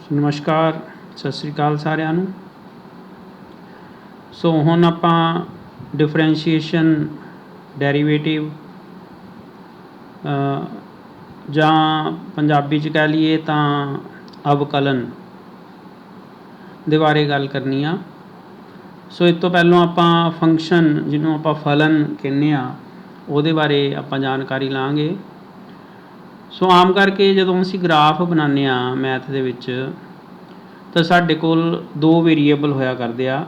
नमस्कार, सत श्री अकाल सारिਆਂ ਨੂੰ। सो ਹੁਣ ਆਪਾਂ डिफरेंशिएशन ਡੈਰੀਵੇਟਿਵ ਜਾਂ ਪੰਜਾਬੀ 'ਚ ਕਹਿ ਲਈਏ ਤਾਂ ਅਵਕਲਨ ਦੇ ਬਾਰੇ ਗੱਲ ਕਰਨੀ ਆ। ਸੋ ਇਸ ਤੋਂ ਪਹਿਲਾਂ ਆਪਾਂ ਫੰਕਸ਼ਨ ਜਿਹਨੂੰ ਆਪਾਂ ਫਲਨ ਕਹਿੰਦੇ ਆ ਉਹਦੇ ਬਾਰੇ ਆਪਾਂ ਜਾਣਕਾਰੀ ਲਾਂਗੇ। ਸੋ ਆਮ ਕਰਕੇ ਜਦੋਂ ਅਸੀਂ ਗ੍ਰਾਫ ਬਣਾਉਂਦੇ ਹਾਂ ਮੈਥ ਦੇ ਵਿੱਚ ਤਾਂ ਸਾਡੇ ਕੋਲ ਦੋ ਵੇਰੀਏਬਲ ਹੋਇਆ ਕਰਦੇ ਆ।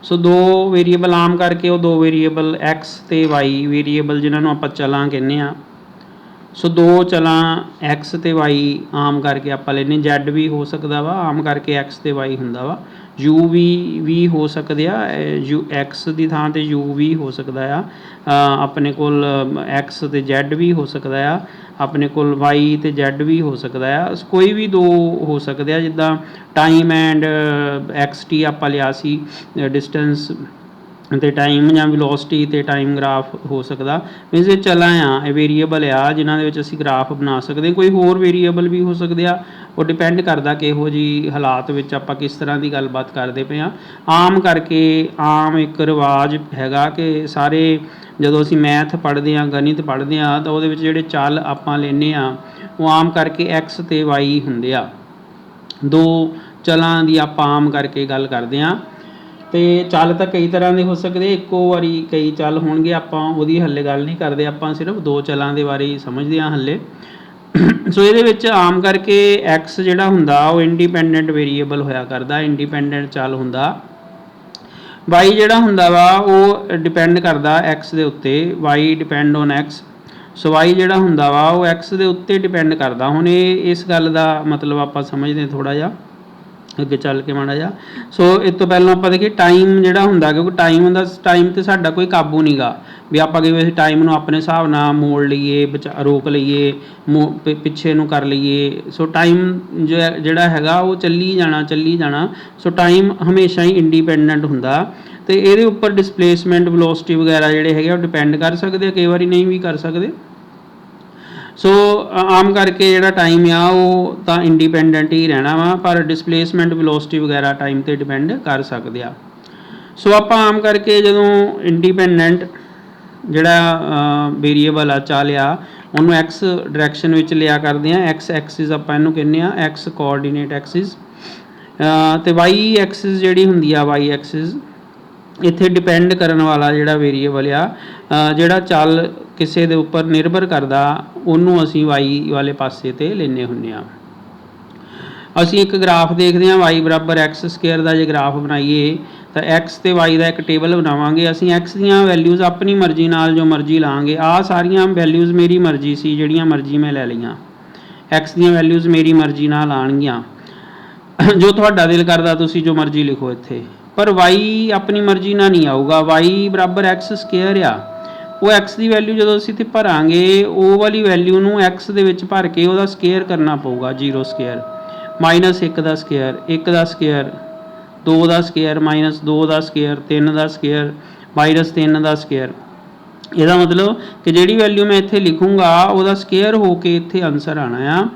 ਸੋ ਦੋ ਵੇਰੀਏਬਲ ਆਮ ਕਰਕੇ ਉਹ ਦੋ ਵੇਰੀਏਬਲ ਐਕਸ ਅਤੇ ਵਾਈ ਵੇਰੀਏਬਲ ਜਿਨ੍ਹਾਂ ਨੂੰ ਆਪਾਂ ਚਲਾਂ ਕਹਿੰਦੇ ਆ। ਸੋ ਦੋ ਚਲਾਂ ਐਕਸ ਅਤੇ ਵਾਈ ਆਮ ਕਰਕੇ ਆਪਾਂ ਲੈਂਦੇ। ਜ਼ੈਡ ਵੀ ਹੋ ਸਕਦਾ ਵਾ, ਆਮ ਕਰਕੇ ਐਕਸ ਅਤੇ ਵਾਈ ਹੁੰਦਾ ਵਾ। ਯੂ ਵੀ ਹੋ ਸਕਦੇ ਆ, ਐਕਸ ਦੀ ਥਾਂ 'ਤੇ ਯੂ ਵੀ ਹੋ ਸਕਦਾ ਆ। ਆਪਣੇ ਕੋਲ ਐਕਸ ਅਤੇ ਜ਼ੈਡ ਵੀ ਹੋ ਸਕਦਾ ਆ, ਆਪਣੇ ਕੋਲ ਵਾਈ ਅਤੇ ਜ਼ੈਡ ਵੀ ਹੋ ਸਕਦਾ ਆ। ਕੋਈ ਵੀ ਦੋ ਹੋ ਸਕਦੇ ਆ, ਜਿੱਦਾਂ ਟਾਈਮ ਐਂਡ ਐਕਸ ਟੀ ਆਪਾਂ ਲਿਆ ਸੀ, ਡਿਸਟੈਂਸ ਅਤੇ ਟਾਈਮ ਜਾਂ ਵੈਲੋਸਿਟੀ ਅਤੇ ਟਾਈਮ ਗ੍ਰਾਫ ਹੋ ਸਕਦਾ। ਮੀਨਸ ਇਹ ਚਲਾਂ ਆ, ਇਹ ਵੇਰੀਏਬਲ ਆ ਜਿਨ੍ਹਾਂ ਦੇ ਵਿੱਚ ਅਸੀਂ ਗ੍ਰਾਫ ਬਣਾ ਸਕਦੇ। ਕੋਈ ਹੋਰ ਵੇਰੀਏਬਲ ਵੀ ਹੋ ਸਕਦੇ ਆ, ਉਹ ਡਿਪੈਂਡ ਕਰਦਾ ਕਿਹੋ ਜਿਹੀ ਹਾਲਾਤ ਵਿੱਚ ਆਪਾਂ ਕਿਸ ਤਰ੍ਹਾਂ ਦੀ ਗੱਲਬਾਤ ਕਰਦੇ ਪਏ ਹਾਂ। ਆਮ ਕਰਕੇ ਆਮ ਇੱਕ ਰਿਵਾਜ ਹੈਗਾ ਕਿ ਸਾਰੇ ਜਦੋਂ ਅਸੀਂ ਮੈਥ ਪੜ੍ਹਦੇ ਹਾਂ, ਗਣਿਤ ਪੜ੍ਹਦੇ ਹਾਂ, ਤਾਂ ਉਹਦੇ ਵਿੱਚ ਜਿਹੜੇ ਚੱਲ ਆਪਾਂ ਲੈਂਦੇ ਹਾਂ ਉਹ ਆਮ ਕਰਕੇ ਐਕਸ ਅਤੇ ਵਾਈ ਹੁੰਦੇ ਆ। ਦੋ ਚਲਾਂ ਦੀ ਆਪਾਂ ਆਮ ਕਰਕੇ ਗੱਲ ਕਰਦੇ ਹਾਂ। ਅਤੇ ਚੱਲ ਤਾਂ ਕਈ ਤਰ੍ਹਾਂ ਦੇ ਹੋ ਸਕਦੇ, ਇੱਕੋ ਵਾਰੀ ਕਈ ਚੱਲ ਹੋਣਗੇ, ਆਪਾਂ ਉਹਦੀ ਹੱਲੇ ਗੱਲ ਨਹੀਂ ਕਰਦੇ, ਆਪਾਂ ਸਿਰਫ ਦੋ ਚਲਾਂ ਦੇ ਬਾਰੇ ਹੀ ਸਮਝਦੇ ਹਾਂ ਹੱਲੇ। ਸੋ ਇਹਦੇ ਵਿੱਚ ਆਮ ਕਰਕੇ ਐਕਸ ਜਿਹੜਾ ਹੁੰਦਾ ਉਹ ਇੰਡੀਪੈਂਡੈਂਟ ਵੇਰੀਏਬਲ ਹੋਇਆ ਕਰਦਾ, ਇੰਡੀਪੈਂਡੈਂਟ ਚੱਲ ਹੁੰਦਾ। ਵਾਈ ਜਿਹੜਾ ਹੁੰਦਾ ਵਾ ਉਹ ਡਿਪੈਂਡ ਕਰਦਾ ਐਕਸ ਦੇ ਉੱਤੇ, y depend on x. So y ਜਿਹੜਾ ਹੁੰਦਾ ਵਾ ਉਹ ਐਕਸ ਦੇ ਉੱਤੇ ਡਿਪੈਂਡ ਕਰਦਾ। ਹੁਣ ਇਸ ਗੱਲ ਦਾ ਮਤਲਬ ਆਪਾਂ ਸਮਝਦੇ ਹਾਂ ਥੋੜ੍ਹਾ ਜਿਹਾ ਅੱਗੇ ਚੱਲ ਕੇ ਮਾੜਾ ਜਿਹਾ। ਸੋ ਇਸ ਤੋਂ ਪਹਿਲਾਂ ਆਪਾਂ ਦੇਖੀਏ ਟਾਈਮ ਜਿਹੜਾ ਹੁੰਦਾ, ਕਿਉਂਕਿ ਟਾਈਮ 'ਤੇ ਸਾਡਾ ਕੋਈ ਕਾਬੂ ਨਹੀਂ ਗਾ ਵੀ ਆਪਾਂ ਕਈ ਵਾਰ ਟਾਈਮ ਨੂੰ ਆਪਣੇ ਹਿਸਾਬ ਨਾਲ ਮੋੜ ਲਈਏ, ਰੋਕ ਲਈਏ, ਪਿੱਛੇ ਨੂੰ ਕਰ ਲਈਏ। ਸੋ ਟਾਈਮ ਜਿਹੜਾ ਹੈਗਾ ਉਹ ਚੱਲੀ ਜਾਣਾ। ਸੋ ਟਾਈਮ ਹਮੇਸ਼ਾ ਹੀ ਇੰਡੀਪੈਂਡੈਂਟ ਹੁੰਦਾ ਅਤੇ ਇਹਦੇ ਉੱਪਰ ਡਿਸਪਲੇਸਮੈਂਟ, ਵੈਲੋਸਿਟੀ ਵਗੈਰਾ ਜਿਹੜੇ ਹੈਗੇ ਉਹ ਡਿਪੈਂਡ ਕਰ ਸਕਦੇ ਆ, ਕਈ ਵਾਰੀ ਨਹੀਂ ਵੀ ਕਰ ਸਕਦੇ। ਸੋ ਆਮ ਕਰਕੇ ਜਿਹੜਾ ਟਾਈਮ ਆ ਉਹ ਤਾਂ ਇੰਡੀਪੈਂਡੈਂਟ ਹੀ ਰਹਿਣਾ ਵਾ, ਪਰ ਡਿਸਪਲੇਸਮੈਂਟ, ਵੈਲੋਸਿਟੀ ਵਗੈਰਾ ਟਾਈਮ 'ਤੇ ਡਿਪੈਂਡ ਕਰ ਸਕਦੇ ਆ। ਸੋ ਆਪਾਂ ਆਮ ਕਰਕੇ ਜਦੋਂ ਇੰਡੀਪੈਂਡੈਂਟ ਜਿਹੜਾ ਵੇਰੀਏਬਲ ਆ ਚੱਲ ਆ ਉਹਨੂੰ ਐਕਸ ਡਾਇਰੈਕਸ਼ਨ ਵਿੱਚ ਲਿਆ ਕਰਦੇ ਹਾਂ। ਐਕਸ ਐਕਸਿਸ ਆਪਾਂ ਇਹਨੂੰ ਕਹਿੰਦੇ ਹਾਂ, ਐਕਸ ਕੋਆਰਡੀਨੇਟ ਐਕਸਿਸ। ਅਤੇ ਵਾਈ ਐਕਸਿਸ ਜਿਹੜੀ ਹੁੰਦੀ ਆ, ਵਾਈ ਐਕਸਿਸ ਇੱਥੇ ਡਿਪੈਂਡ ਕਰਨ ਵਾਲਾ ਜਿਹੜਾ ਵੇਰੀਏਬਲ ਆ, ਜਿਹੜਾ ਚੱਲ ਕਿਸੇ ਦੇ ਉੱਪਰ ਨਿਰਭਰ ਕਰਦਾ, ਉਹਨੂੰ ਅਸੀਂ ਵਾਈ ਵਾਲੇ ਪਾਸੇ 'ਤੇ ਲੈਂਦੇ ਹੁੰਦੇ ਹਾਂ। ਅਸੀਂ ਇੱਕ ਗ੍ਰਾਫ ਦੇਖਦੇ ਹਾਂ, ਵਾਈ ਬਰਾਬਰ ਐਕਸ ਸਕੁਏਅਰ ਦਾ ਜੇ ਗ੍ਰਾਫ ਬਣਾਈਏ ਤਾਂ ਐਕਸ ਅਤੇ ਵਾਈ ਦਾ ਇੱਕ ਟੇਬਲ ਬਣਾਵਾਂਗੇ। ਅਸੀਂ ਐਕਸ ਦੀਆਂ ਵੈਲਿਊਜ਼ ਆਪਣੀ ਮਰਜ਼ੀ ਨਾਲ ਜੋ ਮਰਜ਼ੀ ਲਾਂਗੇ। ਆਹ ਸਾਰੀਆਂ ਵੈਲਿਊਜ਼ ਮੇਰੀ ਮਰਜ਼ੀ ਸੀ, ਜਿਹੜੀਆਂ ਮਰਜ਼ੀ ਮੈਂ ਲੈ ਲਈਆਂ। ਐਕਸ ਦੀਆਂ ਵੈਲਿਊਜ਼ ਮੇਰੀ ਮਰਜ਼ੀ ਨਾਲ ਆਉਣਗੀਆਂ, ਜੋ ਤੁਹਾਡਾ ਦਿਲ ਕਰਦਾ ਤੁਸੀਂ ਜੋ ਮਰਜ਼ੀ ਲਿਖੋ ਇੱਥੇ। ਪਰ ਵਾਈ ਆਪਣੀ ਮਰਜ਼ੀ ਨਾਲ ਨਹੀਂ ਆਊਗਾ। ਵਾਈ ਬਰਾਬਰ ਐਕਸ ਸਕੁਏਅਰ ਆ, ਉਹ ਐਕਸ ਦੀ ਵੈਲਿਊ ਜਦੋਂ ਅਸੀਂ ਇੱਥੇ ਭਰਾਂਗੇ ਉਹ ਵਾਲੀ ਵੈਲਿਊ ਨੂੰ ਐਕਸ ਦੇ ਵਿੱਚ ਭਰ ਕੇ ਉਹਦਾ ਸਕੁਏਅਰ ਕਰਨਾ ਪਊਗਾ। 0 ਸਕੁਏਅਰ, -1 ਦਾ ਸਕੁਏਅਰ, 1 ਦਾ ਸਕੁਏਅਰ, 2 ਦਾ ਸਕੁਏਅਰ, -2 ਦਾ ਸਕੁਏਅਰ, 3 ਦਾ ਸਕੁਏਅਰ, -3 ਦਾ ਸਕੁਏਅਰ। ਇਹਦਾ ਮਤਲਬ ਕਿ ਜਿਹੜੀ ਵੈਲਿਊ ਮੈਂ ਇੱਥੇ ਲਿਖੂੰਗਾ ਉਹਦਾ ਸਕੁਏਅਰ ਹੋ ਕੇ ਇੱਥੇ ਆਨਸਰ ਆਉਣਾ ਆ।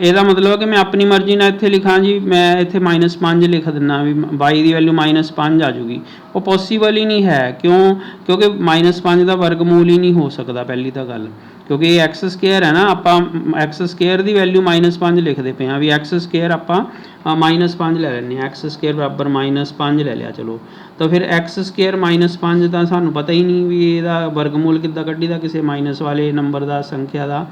ਇਹਦਾ ਮਤਲਬ ਕਿ ਮੈਂ ਆਪਣੀ ਮਰਜ਼ੀ ਨਾਲ ਇੱਥੇ ਲਿਖਾਂ ਜੀ, ਮੈਂ ਇੱਥੇ -5 ਲਿਖ ਦਿੰਦਾ ਵੀ ਵਾਈ ਦੀ ਵੈਲਿਊ -5 ਆ ਜੂਗੀ। ਉਹ ਪੋਸੀਬਲ ਹੀ ਨਹੀਂ ਹੈ। ਕਿਉਂਕਿ -5 ਦਾ ਵਰਗਮੂਲ ਹੀ ਨਹੀਂ ਹੋ ਸਕਦਾ ਪਹਿਲੀ ਤਾਂ ਗੱਲ, ਕਿਉਂਕਿ ਇਹ ਐਕਸ ਸਕੁਏਅਰ ਹੈ ਨਾ। ਆਪਾਂ ਐਕਸ ਸਕੁਏਅਰ ਦੀ ਵੈਲਿਊ -5 ਲਿਖਦੇ ਪਏ ਹਾਂ ਵੀ ਐਕਸ ਸਕੁਏਅਰ ਆਪਾਂ -5 ਲੈ ਲੈਂਦੇ ਹਾਂ। ਐਕਸ ਸਕੁਏਅਰ ਬਰਾਬਰ -5 ਲੈ ਲਿਆ, ਚਲੋ। ਤਾਂ ਫਿਰ ਐਕਸ ਸਕੁਏਅਰ -5 ਤਾਂ ਸਾਨੂੰ ਪਤਾ ਹੀ ਨਹੀਂ ਵੀ ਇਹਦਾ ਵਰਗਮੂਲ ਕਿੱਦਾਂ ਕੱਢੀ ਦਾ, ਕਿਸੇ ਮਾਈਨਸ ਵਾਲੇ ਨੰਬਰ ਦਾ, ਸੰਖਿਆ ਦਾ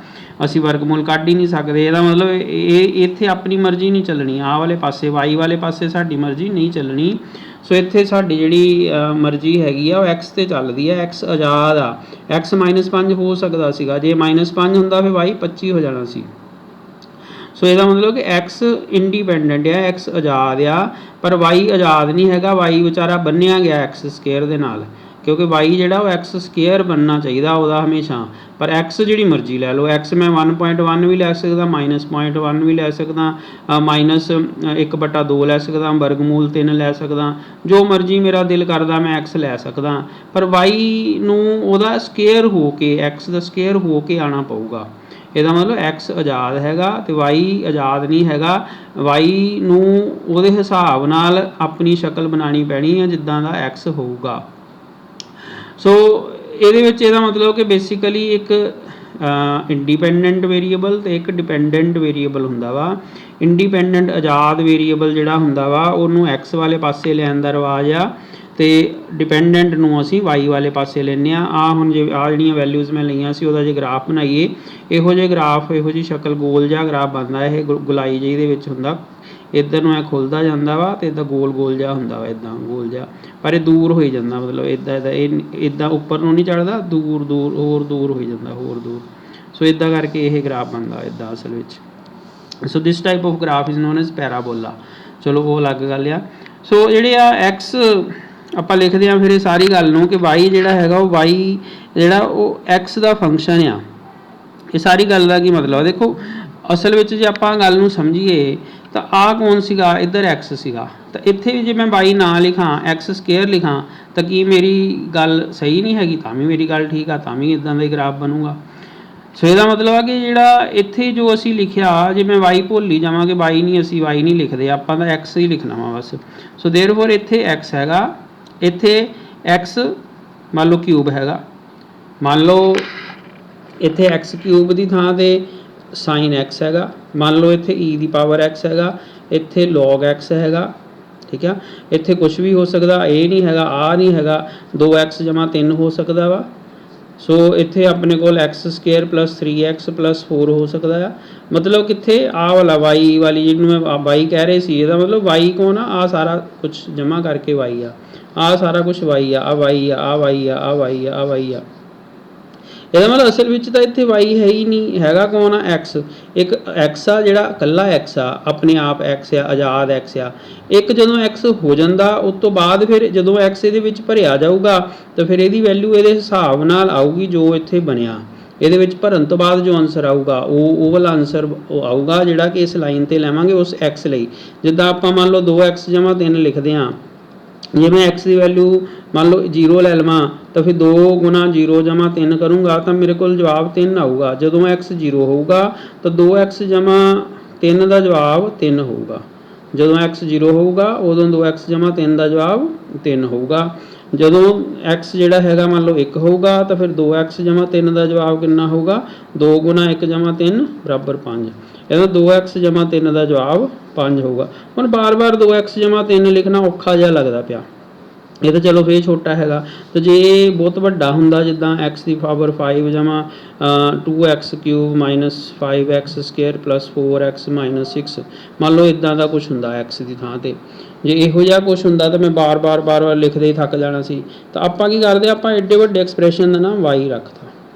ਅਸੀਂ ਵਰਗਮੂਲ ਕੱਢ ਹੀ ਨਹੀਂ ਸਕਦੇ। ਇਹਦਾ ਮਤਲਬ ਇਹ ਇੱਥੇ ਆਪਣੀ ਮਰਜ਼ੀ ਨਹੀਂ ਚੱਲਣੀ, ਆਹ ਵਾਲੇ ਪਾਸੇ ਵਾਈ ਵਾਲੇ ਪਾਸੇ ਸਾਡੀ ਮਰਜ਼ੀ ਨਹੀਂ ਚੱਲਣੀ। ਸੋ ਇੱਥੇ ਸਾਡੀ ਜਿਹੜੀ ਮਰਜ਼ੀ ਹੈਗੀ ਆ ਉਹ ਐਕਸ 'ਤੇ ਚੱਲਦੀ ਹੈ। ਐਕਸ ਆਜ਼ਾਦ ਆ। ਐਕਸ -5 ਹੋ ਸਕਦਾ ਸੀਗਾ, ਜੇ -5 ਹੁੰਦਾ ਫਿਰ ਵਾਈ 25 ਹੋ ਜਾਣਾ ਸੀ। ਸੋ ਇਹਦਾ ਮਤਲਬ ਕਿ ਐਕਸ ਇੰਡੀਪੈਂਡੈਂਟ ਆ, ਐਕਸ ਆਜ਼ਾਦ ਆ, ਪਰ ਵਾਈ ਆਜ਼ਾਦ ਨਹੀਂ ਹੈਗਾ। ਵਾਈ ਵਿਚਾਰਾ ਬੰਨਿਆ ਗਿਆ ਐਕਸ ਸਕੁਏਅਰ ਦੇ ਨਾਲ, ਕਿਉਂਕਿ ਵਾਈ ਜਿਹੜਾ ਉਹ ਐਕਸ ਸਕੁਏਅਰ ਬਣਨਾ ਚਾਹੀਦਾ ਉਹਦਾ ਹਮੇਸ਼ਾ। ਪਰ ਐਕਸ ਜਿਹੜੀ ਮਰਜ਼ੀ ਲੈ ਲਓ, ਐਕਸ ਮੈਂ 1.1 ਵੀ ਲੈ ਸਕਦਾ, -0.1 ਵੀ ਲੈ ਸਕਦਾ, -1/2 ਲੈ ਸਕਦਾ, ਵਰਗਮੂਲ 3 ਲੈ ਸਕਦਾ, ਜੋ ਮਰਜ਼ੀ ਮੇਰਾ ਦਿਲ ਕਰਦਾ ਮੈਂ ਐਕਸ ਲੈ ਸਕਦਾ। ਪਰ ਵਾਈ ਨੂੰ ਉਹਦਾ ਸਕੁਏਅਰ ਹੋ ਕੇ, ਐਕਸ ਦਾ ਸਕੁਏਅਰ ਹੋ ਕੇ ਆਉਣਾ ਪਊਗਾ। ਇਹਦਾ ਮਤਲਬ x ਆਜ਼ਾਦ ਹੈਗਾ ਤੇ y ਆਜ਼ਾਦ ਨਹੀਂ ਹੈਗਾ। y ਨੂੰ ਉਹਦੇ ਹਿਸਾਬ ਨਾਲ ਆਪਣੀ ਸ਼ਕਲ ਬਣਾਉਣੀ ਪੈਣੀ ਹੈ ਜਿੱਦਾਂ ਦਾ x ਹੋਊਗਾ। ਸੋ ਇਹਦੇ ਵਿੱਚ ਇਹਦਾ ਮਤਲਬ ਕਿ ਬੇਸਿਕਲੀ ਇੱਕ ਇੰਡੀਪੈਂਡੈਂਟ ਵੇਰੀਏਬਲ ਤੇ ਇੱਕ ਡਿਪੈਂਡੈਂਟ ਵੇਰੀਏਬਲ ਹੁੰਦਾ ਵਾ। ਇੰਡੀਪੈਂਡੈਂਟ ਆਜ਼ਾਦ ਵੇਰੀਏਬਲ ਜਿਹੜਾ ਹੁੰਦਾ ਵਾ ਉਹਨੂੰ x ਵਾਲੇ ਪਾਸੇ ਲੈਣ ਦਾ ਰਿਵਾਜ ਆ ਤੇ ਡਿਪੈਂਡੈਂਟ ਨੂੰ ਅਸੀਂ y ਵਾਲੇ ਪਾਸੇ ਲੈਂਦੇ ਆ। ਹੁਣ ਜੇ ਜਿਹੜੀਆਂ ਵੈਲਿਊਜ਼ ਮੈਂ ਲਈਆਂ ਸੀ ਉਹਦਾ ਜੇ ਗ੍ਰਾਫ ਬਣਾਈਏ, ਇਹੋ ਜਿਹੇ ਗ੍ਰਾਫ, ਇਹੋ ਜਿਹੀ ਸ਼ਕਲ ਗੋਲ ਜਿਹਾ ਗ੍ਰਾਫ ਬਣਦਾ। ਇਹ ਗੁਲਾਈ ਜਿਹੀ ਦੇ ਵਿੱਚ ਹੁੰਦਾ, ਇੱਧਰ ਨੂੰ ਇਹ ਖੁੱਲਦਾ ਜਾਂਦਾ ਵਾ ਤੇ ਇੱਦਾਂ ਗੋਲ ਗੋਲ ਜਿਹਾ ਹੁੰਦਾ ਵਾ, ਇੱਦਾਂ ਗੋਲ ਜਿਹਾ, ਪਰ ਇਹ ਦੂਰ ਹੋਈ ਜਾਂਦਾ, ਮਤਲਬ ਇੱਦਾਂ ਇਹ ਇੱਦਾਂ ਉੱਪਰ ਨੂੰ ਨਹੀਂ ਚੜ੍ਹਦਾ, ਦੂਰ ਦੂਰ ਹੋਰ ਦੂਰ ਹੋਈ ਜਾਂਦਾ, ਹੋਰ ਦੂਰ। ਸੋ ਇੱਦਾਂ ਕਰਕੇ ਇਹ ਗ੍ਰਾਫ ਬਣਦਾ ਇੱਦਾਂ ਅਸਲ ਵਿੱਚ। So this type of graph is known as parabola. ਚਲੋ ਉਹ ਅਲੱਗ ਗੱਲ ਆ। ਸੋ ਜਿਹੜੇ ਆ ਐਕਸ ਆਪਾਂ ਲਿਖਦੇ ਹਾਂ ਫਿਰ ਇਹ ਸਾਰੀ ਗੱਲ ਨੂੰ ਕਿ y ਜਿਹੜਾ ਹੈਗਾ ਉਹ y ਜਿਹੜਾ ਉਹ x ਦਾ ਫੰਕਸ਼ਨ ਆ। ਇਹ ਸਾਰੀ ਗੱਲ ਦਾ ਕੀ ਮਤਲਬ? ਦੇਖੋ ਅਸਲ ਵਿੱਚ ਜੇ ਆਪਾਂ ਗੱਲ ਨੂੰ ਸਮਝੀਏ ਤਾਂ ਆਹ ਕੌਣ ਸੀਗਾ? ਇੱਧਰ x ਸੀਗਾ, ਤਾਂ ਇੱਥੇ ਵੀ ਜੇ ਮੈਂ y ਨਾ ਲਿਖਾਂ, x ਸਕੁਅਰ ਲਿਖਾਂ, ਤਾਂ ਕੀ ਮੇਰੀ ਗੱਲ ਸਹੀ ਨਹੀਂ ਹੈਗੀ? ਤਾਂ ਵੀ ਮੇਰੀ ਗੱਲ ਠੀਕ ਆ, ਤਾਂ ਵੀ ਇੱਦਾਂ ਦਾ ਹੀ ਗ੍ਰਾਫ ਬਣੂਗਾ। ਸੋ ਇਹਦਾ ਮਤਲਬ ਆ ਕਿ ਜਿਹੜਾ ਇੱਥੇ ਜੋ ਅਸੀਂ ਲਿਖਿਆ, ਜੇ ਮੈਂ y ਭੁੱਲ ਹੀ ਜਾਵਾਂ ਕਿ y ਨਹੀਂ ਲਿਖਦੇ, ਆਪਾਂ ਤਾਂ x ਹੀ ਲਿਖਣਾ ਵਾ ਬਸ। ਸੋ ਦੇਅਰਫੋਰ ਇੱਥੇ x ਹੈਗਾ, ਇੱਥੇ x ਮੰਨ ਲਓ ਕਿਊਬ ਹੈਗਾ, ਮੰਨ ਲਓ ਇੱਥੇ x ਕਿਊਬ ਦੀ ਥਾਂ ਤੇ ਸਾਈਨ x ਹੈਗਾ, ਮੰਨ ਲਓ ਇੱਥੇ e ਦੀ ਪਾਵਰ x ਹੈਗਾ, ਇੱਥੇ log x ਹੈਗਾ, ਠੀਕ ਆ। ਇੱਥੇ ਕੁਝ ਵੀ ਹੋ ਸਕਦਾ, ਇਹ ਨਹੀਂ ਹੈਗਾ, ਆਹ ਨਹੀਂ ਹੈਗਾ, 2x + 3 ਹੋ ਸਕਦਾ ਵਾ। ਸੋ ਇੱਥੇ ਆਪਣੇ ਕੋਲ x ਸਕੁਅਰ + 3x + 4 ਹੋ ਸਕਦਾ ਆ। ਮਤਲਬ ਕਿੱਥੇ ਆਹ ਵਾਲਾ y ਵਾਲੀ ਜਿਹਨੂੰ ਮੈਂ y ਕਹਿ ਰਹੇ ਸੀ, ਇਹਦਾ ਮਤਲਬ y ਕੌਣ ਆ? ਆਹ ਸਾਰਾ ਕੁਝ ਜਮ੍ਹਾਂ ਕਰਕੇ y ਆ, ਆਹ ਸਾਰਾ ਕੁਝ y ਆ, ਆਹ y ਆ, ਆਹ y ਆ, ਆਹ y ਆ, ਆਹ y ਆ। ਇਹਦਾ ਮਤਲਬ ਅਸਲ ਵਿੱਚ ਤਾਂ ਇੱਥੇ y ਹੈ ਹੀ ਨਹੀਂ, ਹੈਗਾ ਕੌਣ ਆ? x। ਇੱਕ x ਆ ਜਿਹੜਾ ਇਕੱਲਾ x ਆ, ਆਪਣੇ ਆਪ x ਆ, ਆਜ਼ਾਦ x ਆ। ਇੱਕ ਜਦੋਂ x ਹੋ ਜਾਂਦਾ ਉਸ ਤੋਂ ਬਾਅਦ ਫਿਰ ਜਦੋਂ x ਇਹਦੇ ਵਿੱਚ ਭਰਿਆ ਜਾਊਗਾ ਤਾਂ ਫਿਰ ਇਹਦੀ ਵੈਲਿਊ ਇਹਦੇ ਹਿਸਾਬ ਨਾਲ ਆਊਗੀ ਜੋ ਇੱਥੇ ਬਣਿਆ। ਇਹਦੇ ਵਿੱਚ ਭਰਨ ਤੋਂ ਬਾਅਦ ਜੋ ਆਨਸਰ ਆਊਗਾ ਉਹ ਵਾਲਾ ਆਨਸਰ ਆਊਗਾ ਜਿਹੜਾ ਕਿ ਇਸ ਲਾਈਨ 'ਤੇ ਲੈਵਾਂਗੇ ਉਸ x ਲਈ। ਜਿੱਦਾਂ ਆਪਾਂ ਮੰਨ ਲਓ 2x + 3 ਲਿਖਦੇ ਹਾਂ, ਜੇ ਮੈਂ x ਦੀ ਵੈਲਿਊ ਮੰਨ ਲਓ 0 ਲੈ ਲਵਾਂ ਤਾਂ ਫਿਰ 2 × 0 + 3 ਕਰੂੰਗਾ ਤਾਂ ਮੇਰੇ ਕੋਲ ਜਵਾਬ 3 ਆਊਗਾ। ਜਦੋਂ x 0 ਹੋਊਗਾ ਤਾਂ 2x + 3 ਦਾ ਜਵਾਬ 3 ਹੋਊਗਾ। ਜਦੋਂ x 0 ਹੋਊਗਾ ਉਦੋਂ 2x + 3 ਦਾ ਜਵਾਬ 3 ਹੋਊਗਾ। ਜਦੋਂ x ਜਿਹੜਾ ਹੈਗਾ ਮੰਨ ਲਓ 1 ਹੋਊਗਾ ਤਾਂ ਫਿਰ 2x + 3 ਦਾ ਜਵਾਬ ਕਿੰਨਾ ਹੋਊਗਾ? 2 × 1 + 3 = 5। ਇਹਦਾ 2x + 3 ਦਾ ਜਵਾਬ 5 ਹੋਊਗਾ। ਹੁਣ ਬਾਰ-ਬਾਰ 2x + 3 ਲਿਖਣਾ ਔਖਾ ਜਿਹਾ ਲੱਗਦਾ ਪਿਆ। ਇਹ ਤਾਂ ਚਲੋ ਫਿਰ ਛੋਟਾ ਹੈਗਾ, ਤੇ ਜੇ ਇਹ ਬਹੁਤ ਵੱਡਾ ਹੁੰਦਾ ਜਿੱਦਾਂ x ਦੀ ਪਾਵਰ 5 = 2x³ - 5x² + 4x - 6, ਮੰਨ ਲਓ ਇੱਦਾਂ ਦਾ ਕੁਛ ਹੁੰਦਾ x ਦੀ ਥਾਂ 'ਤੇ। ਜੇ ਇਹੋ ਜਿਹਾ ਕੁਛ ਹੁੰਦਾ ਤਾਂ ਮੈਂ ਬਾਰ-ਬਾਰ ਲਿਖਦੇ ਹੀ ਥੱਕ ਜਾਣਾ ਸੀ। ਤਾਂ ਆਪਾਂ ਕੀ ਕਰਦੇ, ਆਪਾਂ ਐਡੇ ਵੱਡੇ ਐਕਸਪ੍ਰੈਸ਼ਨ ਦਾ ਨਾ y ਰੱਖਤਾ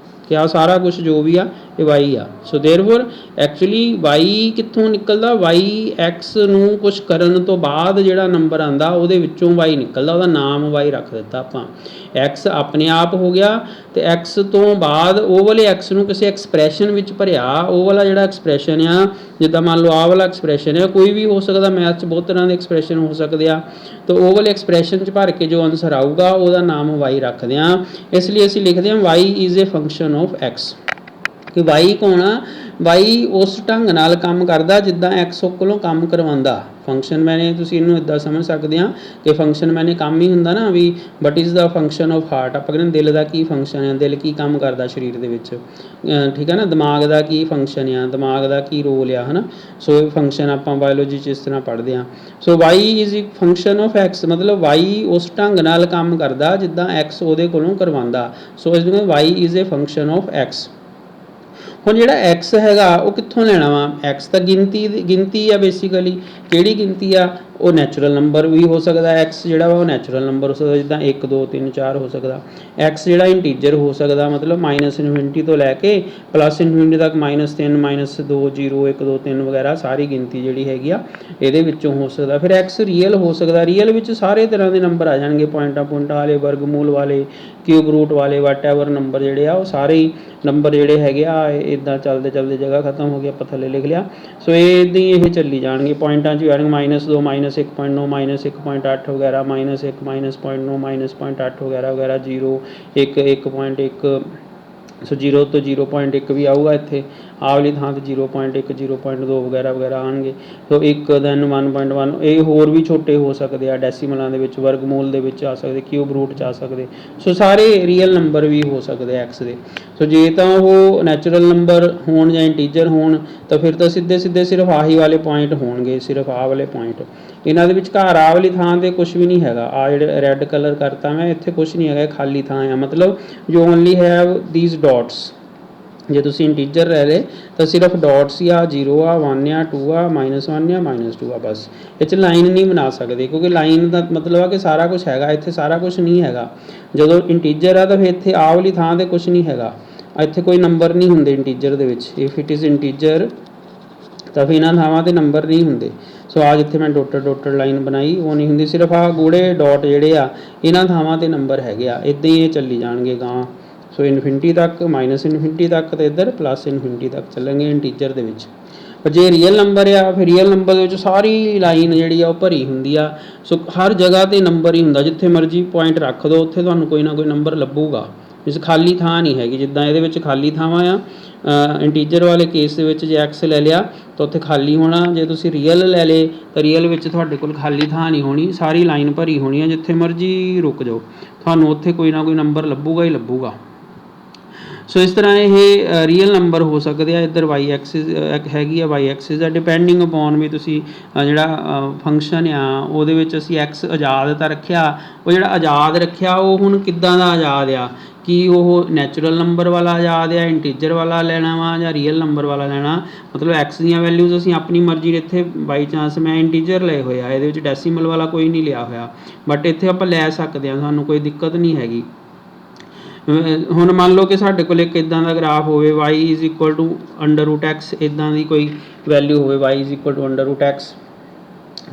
ਕਿ ਆਹ ਸਾਰਾ ਕੁਛ ਜੋ ਵੀ ਆ ਇਹ y ਆ। ਸੋ ਦੇਅਰਫੋਰ ਐਕਚੁਅਲੀ y ਕਿੱਥੋਂ ਨਿਕਲਦਾ? y x ਨੂੰ ਕੁਛ ਕਰਨ ਤੋਂ ਬਾਅਦ ਜਿਹੜਾ ਨੰਬਰ ਆਉਂਦਾ ਉਹਦੇ ਵਿੱਚੋਂ y ਨਿਕਲਦਾ, ਉਹਦਾ ਨਾਮ y ਰੱਖ ਦਿੱਤਾ ਆਪਾਂ। x ਆਪਣੇ ਆਪ ਹੋ ਗਿਆ ਤੇ x ਤੋਂ ਬਾਅਦ ਉਹ ਵਾਲੇ x ਨੂੰ ਕਿਸੇ ਐਕਸਪ੍ਰੈਸ਼ਨ ਵਿੱਚ ਭਰਿਆ। ਉਹ ਵਾਲਾ ਜਿਹੜਾ ਐਕਸਪ੍ਰੈਸ਼ਨ ਆ, ਜਿੱਦਾਂ ਮੰਨ ਲਓ ਆਹ ਵਾਲਾ ਐਕਸਪ੍ਰੈਸ਼ਨ ਹੈ, ਕੋਈ ਵੀ ਹੋ ਸਕਦਾ, ਮੈਥ 'ਚ ਬਹੁਤ ਤਰ੍ਹਾਂ ਦੇ ਐਕਸਪ੍ਰੈਸ਼ਨ ਹੋ ਸਕਦੇ ਆ, ਤਾਂ ਉਹ ਵਾਲੇ ਐਕਸਪ੍ਰੈਸ਼ਨ 'ਚ ਭਰ ਕੇ ਜੋ ਆਨਸਰ ਆਊਗਾ ਉਹਦਾ ਨਾਮ y ਰੱਖਦੇ ਹਾਂ। ਇਸ ਲਈ ਅਸੀਂ ਲਿਖਦੇ ਹਾਂ y is a function of x। ਕਿ y ਕੌਣ ਆ? y ਉਸ ਢੰਗ ਨਾਲ ਕੰਮ ਕਰਦਾ ਜਿੱਦਾਂ x ਕੋਲੋਂ ਕੰਮ ਕਰਵਾਉਂਦਾ। ਫੰਕਸ਼ਨ ਮੈਨੇ ਤੁਸੀਂ ਇਹਨੂੰ ਇੱਦਾਂ ਸਮਝ ਸਕਦੇ ਹਾਂ ਕਿ ਫੰਕਸ਼ਨ ਮੈਨੇ ਕੰਮ ਹੀ ਹੁੰਦਾ ਨਾ ਵੀ what is the function of heart. ਆਪਾਂ ਕਹਿੰਦੇ ਦਿਲ ਦਾ ਕੀ ਫੰਕਸ਼ਨ ਹੈ, ਦਿਲ ਕੀ ਕੰਮ ਕਰਦਾ ਸਰੀਰ ਦੇ ਵਿੱਚ, ਠੀਕ ਹੈ ਨਾ। ਦਿਮਾਗ ਦਾ ਕੀ ਫੰਕਸ਼ਨ ਆ, ਦਿਮਾਗ ਦਾ ਕੀ ਰੋਲ ਆ, ਹੈ ਨਾ। ਸੋ ਇਹ ਫੰਕਸ਼ਨ ਆਪਾਂ ਬਾਇਓਲੋਜੀ 'ਚ ਇਸ ਤਰ੍ਹਾਂ ਪੜ੍ਹਦੇ ਹਾਂ। ਸੋ y is a function of x, ਮਤਲਬ y ਉਸ ਢੰਗ ਨਾਲ ਕੰਮ ਕਰਦਾ ਜਿੱਦਾਂ x ਉਹਦੇ ਕੋਲੋਂ ਕਰਵਾਉਂਦਾ। ਸੋ ਇਸ ਲਈ y is a function of x। ਹੁਣ ਜਿਹੜਾ x ਹੈਗਾ ਉਹ ਕਿੱਥੋਂ ਲੈਣਾ ਵਾ? x ਤਾਂ ਗਿਣਤੀ ਆ ਬੇਸਿਕਲੀ। ਕਿਹੜੀ ਗਿਣਤੀ ਆ? ਉਹ ਨੈਚੁਰਲ ਨੰਬਰ ਵੀ ਹੋ ਸਕਦਾ। x ਜਿਹੜਾ ਵਾ ਉਹ ਨੈਚੁਰਲ ਨੰਬਰ ਹੋ ਸਕਦਾ, ਜਿੱਦਾਂ 1 2 3 4 ਹੋ ਸਕਦਾ। x ਜਿਹੜਾ ਇੰਟੀਜਰ ਹੋ ਸਕਦਾ, ਮਤਲਬ -∞ ਤੋਂ ਲੈ ਕੇ +∞ ਤੱਕ, -3 -2 0 1 2 3 ਵਗੈਰਾ ਸਾਰੀ ਗਿਣਤੀ ਜਿਹੜੀ ਹੈਗੀ ਆ ਇਹਦੇ ਵਿੱਚੋਂ ਹੋ ਸਕਦਾ। ਫਿਰ x ਰੀਅਲ ਹੋ ਸਕਦਾ। ਰੀਅਲ ਵਿੱਚ ਸਾਰੇ ਤਰ੍ਹਾਂ ਦੇ ਨੰਬਰ ਆ ਜਾਣਗੇ, ਪੁਆਇੰਟਾਂ ਵਾਲੇ, ਵਰਗਮੂਲ ਵਾਲੇ, ਕਿਊਬ ਰੂਟ ਵਾਲੇ, ਵਾਟਐਵਰ ਨੰਬਰ ਜਿਹੜੇ ਆ ਉਹ ਸਾਰੇ ਹੀ ਨੰਬਰ ਜਿਹੜੇ ਹੈਗੇ ਆ ਇੱਦਾਂ ਚੱਲਦੇ ਜਗ੍ਹਾ ਖਤਮ ਹੋ ਗਈ, ਆਪਾਂ ਥੱਲੇ ਲਿਖ ਲਿਆ। ਸੋ ਇੱਦਾਂ ਹੀ ਇਹ ਚੱਲੀ ਜਾਣਗੇ, ਪੁਆਇੰਟਾਂ 'ਚ ਵੀ ਆਣਗੇ -2 -1.9 -1.8 ਵਗੈਰਾ, -1 -0.9 -0.8 ਵਗੈਰਾ 0 1 1.1। ਸੋ 0 ਤੋਂ 0.1 ਵੀ ਆਊਗਾ ਇੱਥੇ, ਆਹ ਵਾਲੀ ਥਾਂ 'ਤੇ 0.1 0.2 ਵਗੈਰਾ ਵਗੈਰਾ ਆਉਣਗੇ। ਸੋ 1 ਦੈਨ 1.1 ਇਹ ਹੋਰ ਵੀ ਛੋਟੇ ਹੋ ਸਕਦੇ ਆ, ਡੈਸੀਮਲਾਂ ਦੇ ਵਿੱਚ, ਵਰਗਮੂਲ ਦੇ ਵਿੱਚ ਆ ਸਕਦੇ, ਕਿਊਬ ਰੂਟ 'ਚ ਆ ਸਕਦੇ। ਸੋ ਸਾਰੇ ਰੀਅਲ ਨੰਬਰ ਵੀ ਹੋ ਸਕਦੇ ਐਕਸ ਦੇ। ਸੋ ਜੇ ਤਾਂ ਉਹ ਨੈਚੁਰਲ ਨੰਬਰ ਹੋਣ ਜਾਂ ਇੰਟੀਜਰ ਹੋਣ ਤਾਂ ਫਿਰ ਤਾਂ ਸਿੱਧੇ ਸਿੱਧੇ ਸਿਰਫ ਆਹੀ ਵਾਲੇ ਪੁਆਇੰਟ ਹੋਣਗੇ, ਸਿਰਫ ਆਹ ਵਾਲੇ ਪੁਆਇੰਟ। ਇਹਨਾਂ ਦੇ ਵਿਚਕਾਰ ਆਹ ਵਾਲੀ ਥਾਂ 'ਤੇ ਕੁਛ ਵੀ ਨਹੀਂ ਹੈਗਾ। ਆਹ ਜਿਹੜੇ ਰੈੱਡ ਕਲਰ ਕਰਤਾ ਮੈਂ, ਇੱਥੇ ਕੁਛ ਨਹੀਂ ਹੈਗਾ, ਖਾਲੀ ਥਾਂ ਆ। ਮਤਲਬ you only have these dots. ਜੇ ਤੁਸੀਂ ਇੰਟੀਜਰ ਲੈ ਲਏ ਤਾਂ ਸਿਰਫ ਡਾਟਸ ਹੀ ਆ, 0 ਆ, 1 ਆ, 2 ਆ, -1 ਆ, -2 ਆ, ਬਸ। ਇਹ 'ਚ ਲਾਈਨ ਨਹੀਂ ਬਣਾ ਸਕਦੇ ਕਿਉਂਕਿ ਲਾਈਨ ਦਾ ਮਤਲਬ ਆ ਕਿ ਸਾਰਾ ਕੁਛ ਹੈਗਾ, ਇੱਥੇ ਸਾਰਾ ਕੁਛ ਨਹੀਂ ਹੈਗਾ। ਜਦੋਂ ਇੰਟੀਜਰ ਆ ਤਾਂ ਫਿਰ ਇੱਥੇ ਆਹ ਵਾਲੀ ਥਾਂ 'ਤੇ ਕੁਛ ਨਹੀਂ ਹੈਗਾ, ਇੱਥੇ ਕੋਈ ਨੰਬਰ ਨਹੀਂ ਹੁੰਦੇ ਇੰਟੀਜਰ ਦੇ ਵਿੱਚ। ਇਫ ਇਟ ਇਜ਼ ਇੰਟੀਜਰ ਤਾਂ ਫਿਰ ਇਹਨਾਂ ਥਾਵਾਂ 'ਤੇ ਨੰਬਰ ਨਹੀਂ ਹੁੰਦੇ। ਸੋ ਆ ਜਿੱਥੇ ਮੈਂ ਡੋਟਡ ਲਾਈਨ ਬਣਾਈ ਉਹ ਨਹੀਂ ਹੁੰਦੀ, ਸਿਰਫ ਆਹ ਗੂੜੇ ਡਾਟ ਜਿਹੜੇ ਆ ਇਹਨਾਂ ਥਾਵਾਂ 'ਤੇ ਨੰਬਰ ਹੈਗੇ ਆ। ਇੱਦਾਂ ਹੀ ਇਹ ਚੱਲੀ ਜਾਣਗੇ ਗਾਂ। ਸੋ ਇਨਫਿਨਿਟੀ ਤੱਕ, -ਇਨਫਿਨਿਟੀ ਤੱਕ ਅਤੇ ਇੱਧਰ +ਇਨਫਿਨਿਟੀ ਤੱਕ ਚੱਲਣਗੇ ਇੰਟੀਜਰ ਦੇ ਵਿੱਚ। ਪਰ ਜੇ ਰੀਅਲ ਨੰਬਰ ਆ ਫਿਰ ਰੀਅਲ ਨੰਬਰ ਦੇ ਵਿੱਚ ਸਾਰੀ ਲਾਈਨ ਜਿਹੜੀ ਆ ਉਹ ਭਰੀ ਹੁੰਦੀ ਆ। ਸੋ ਹਰ ਜਗ੍ਹਾ 'ਤੇ ਨੰਬਰ ਹੀ ਹੁੰਦਾ, ਜਿੱਥੇ ਮਰਜ਼ੀ ਪੁਆਇੰਟ ਰੱਖ ਦਿਓ ਉੱਥੇ ਤੁਹਾਨੂੰ ਕੋਈ ਨਾ ਕੋਈ ਨੰਬਰ ਲੱਭੂਗਾ। ਇਸ ਖਾਲੀ ਥਾਂ ਨਹੀਂ ਹੈਗੀ, ਜਿੱਦਾਂ ਇਹਦੇ ਵਿੱਚ ਖਾਲੀ ਥਾਵਾਂ ਆ। ਇੰਟੀਜਰ ਵਾਲੇ ਕੇਸ ਦੇ ਵਿੱਚ ਜੇ ਐਕਸ ਲੈ ਲਿਆ ਤਾਂ ਉੱਥੇ ਖਾਲੀ ਹੋਣਾ, ਜੇ ਤੁਸੀਂ ਰੀਅਲ ਲੈ ਲਏ ਤਾਂ ਰੀਅਲ ਵਿੱਚ ਤੁਹਾਡੇ ਕੋਲ ਖਾਲੀ ਥਾਂ ਨਹੀਂ ਹੋਣੀ, ਸਾਰੀ ਲਾਈਨ ਭਰੀ ਹੋਣੀ ਆ। ਜਿੱਥੇ ਮਰਜ਼ੀ ਰੁਕ ਜਾਓ ਤੁਹਾਨੂੰ ਉੱਥੇ ਕੋਈ ਨਾ ਕੋਈ ਨੰਬਰ ਲੱਭੂਗਾ ਹੀ ਲੱਭੂਗਾ। ਸੋ ਇਸ ਤਰ੍ਹਾਂ ਇਹ ਰੀਅਲ ਨੰਬਰ ਹੋ ਸਕਦੇ ਆ। ਇੱਧਰ ਵਾਈ ਐਕਸਿਸ ਹੈਗੀ ਆ, ਵਾਈ ਐਕਸਿਸ ਆ, ਡਿਪੈਂਡਿੰਗ ਅਪੋਨ ਵੀ ਤੁਸੀਂ ਜਿਹੜਾ ਫੰਕਸ਼ਨ ਆ ਉਹਦੇ ਵਿੱਚ ਅਸੀਂ ਐਕਸ ਆਜ਼ਾਦ ਤਾਂ ਰੱਖਿਆ, ਉਹ ਜਿਹੜਾ ਆਜ਼ਾਦ ਰੱਖਿਆ ਉਹ ਹੁਣ ਕਿੱਦਾਂ ਦਾ ਆਜ਼ਾਦ ਆ, ਕਿ ਉਹ ਨੈਚੁਰਲ ਨੰਬਰ ਵਾਲਾ ਆਜ਼ਾਦ ਆ, ਇੰਟੀਜਰ ਵਾਲਾ ਲੈਣਾ ਵਾ ਜਾਂ ਰੀਅਲ ਨੰਬਰ ਵਾਲਾ ਲੈਣਾ। ਮਤਲਬ ਐਕਸ ਦੀਆਂ ਵੈਲਿਊਜ਼ ਅਸੀਂ ਆਪਣੀ ਮਰਜ਼ੀ ਇੱਥੇ ਬਾਈ ਚਾਂਸ ਮੈਂ ਇੰਟੀਜਰ ਲਏ ਹੋਏ ਆ, ਇਹਦੇ ਵਿੱਚ ਡੈਸੀਮਲ ਵਾਲਾ ਕੋਈ ਨਹੀਂ ਲਿਆ ਹੋਇਆ, ਬਟ ਇੱਥੇ ਆਪਾਂ ਲੈ ਸਕਦੇ ਹਾਂ, ਸਾਨੂੰ ਕੋਈ ਦਿੱਕਤ ਨਹੀਂ ਹੈਗੀ। ਹੁਣ ਮੰਨ ਲਓ ਕਿ ਸਾਡੇ ਕੋਲ ਇੱਕ ਇੱਦਾਂ ਦਾ ਗ੍ਰਾਫ ਹੋਵੇ y = √x, ਇੱਦਾਂ ਦੀ ਕੋਈ ਵੈਲਿਊ ਹੋਵੇ y = √x।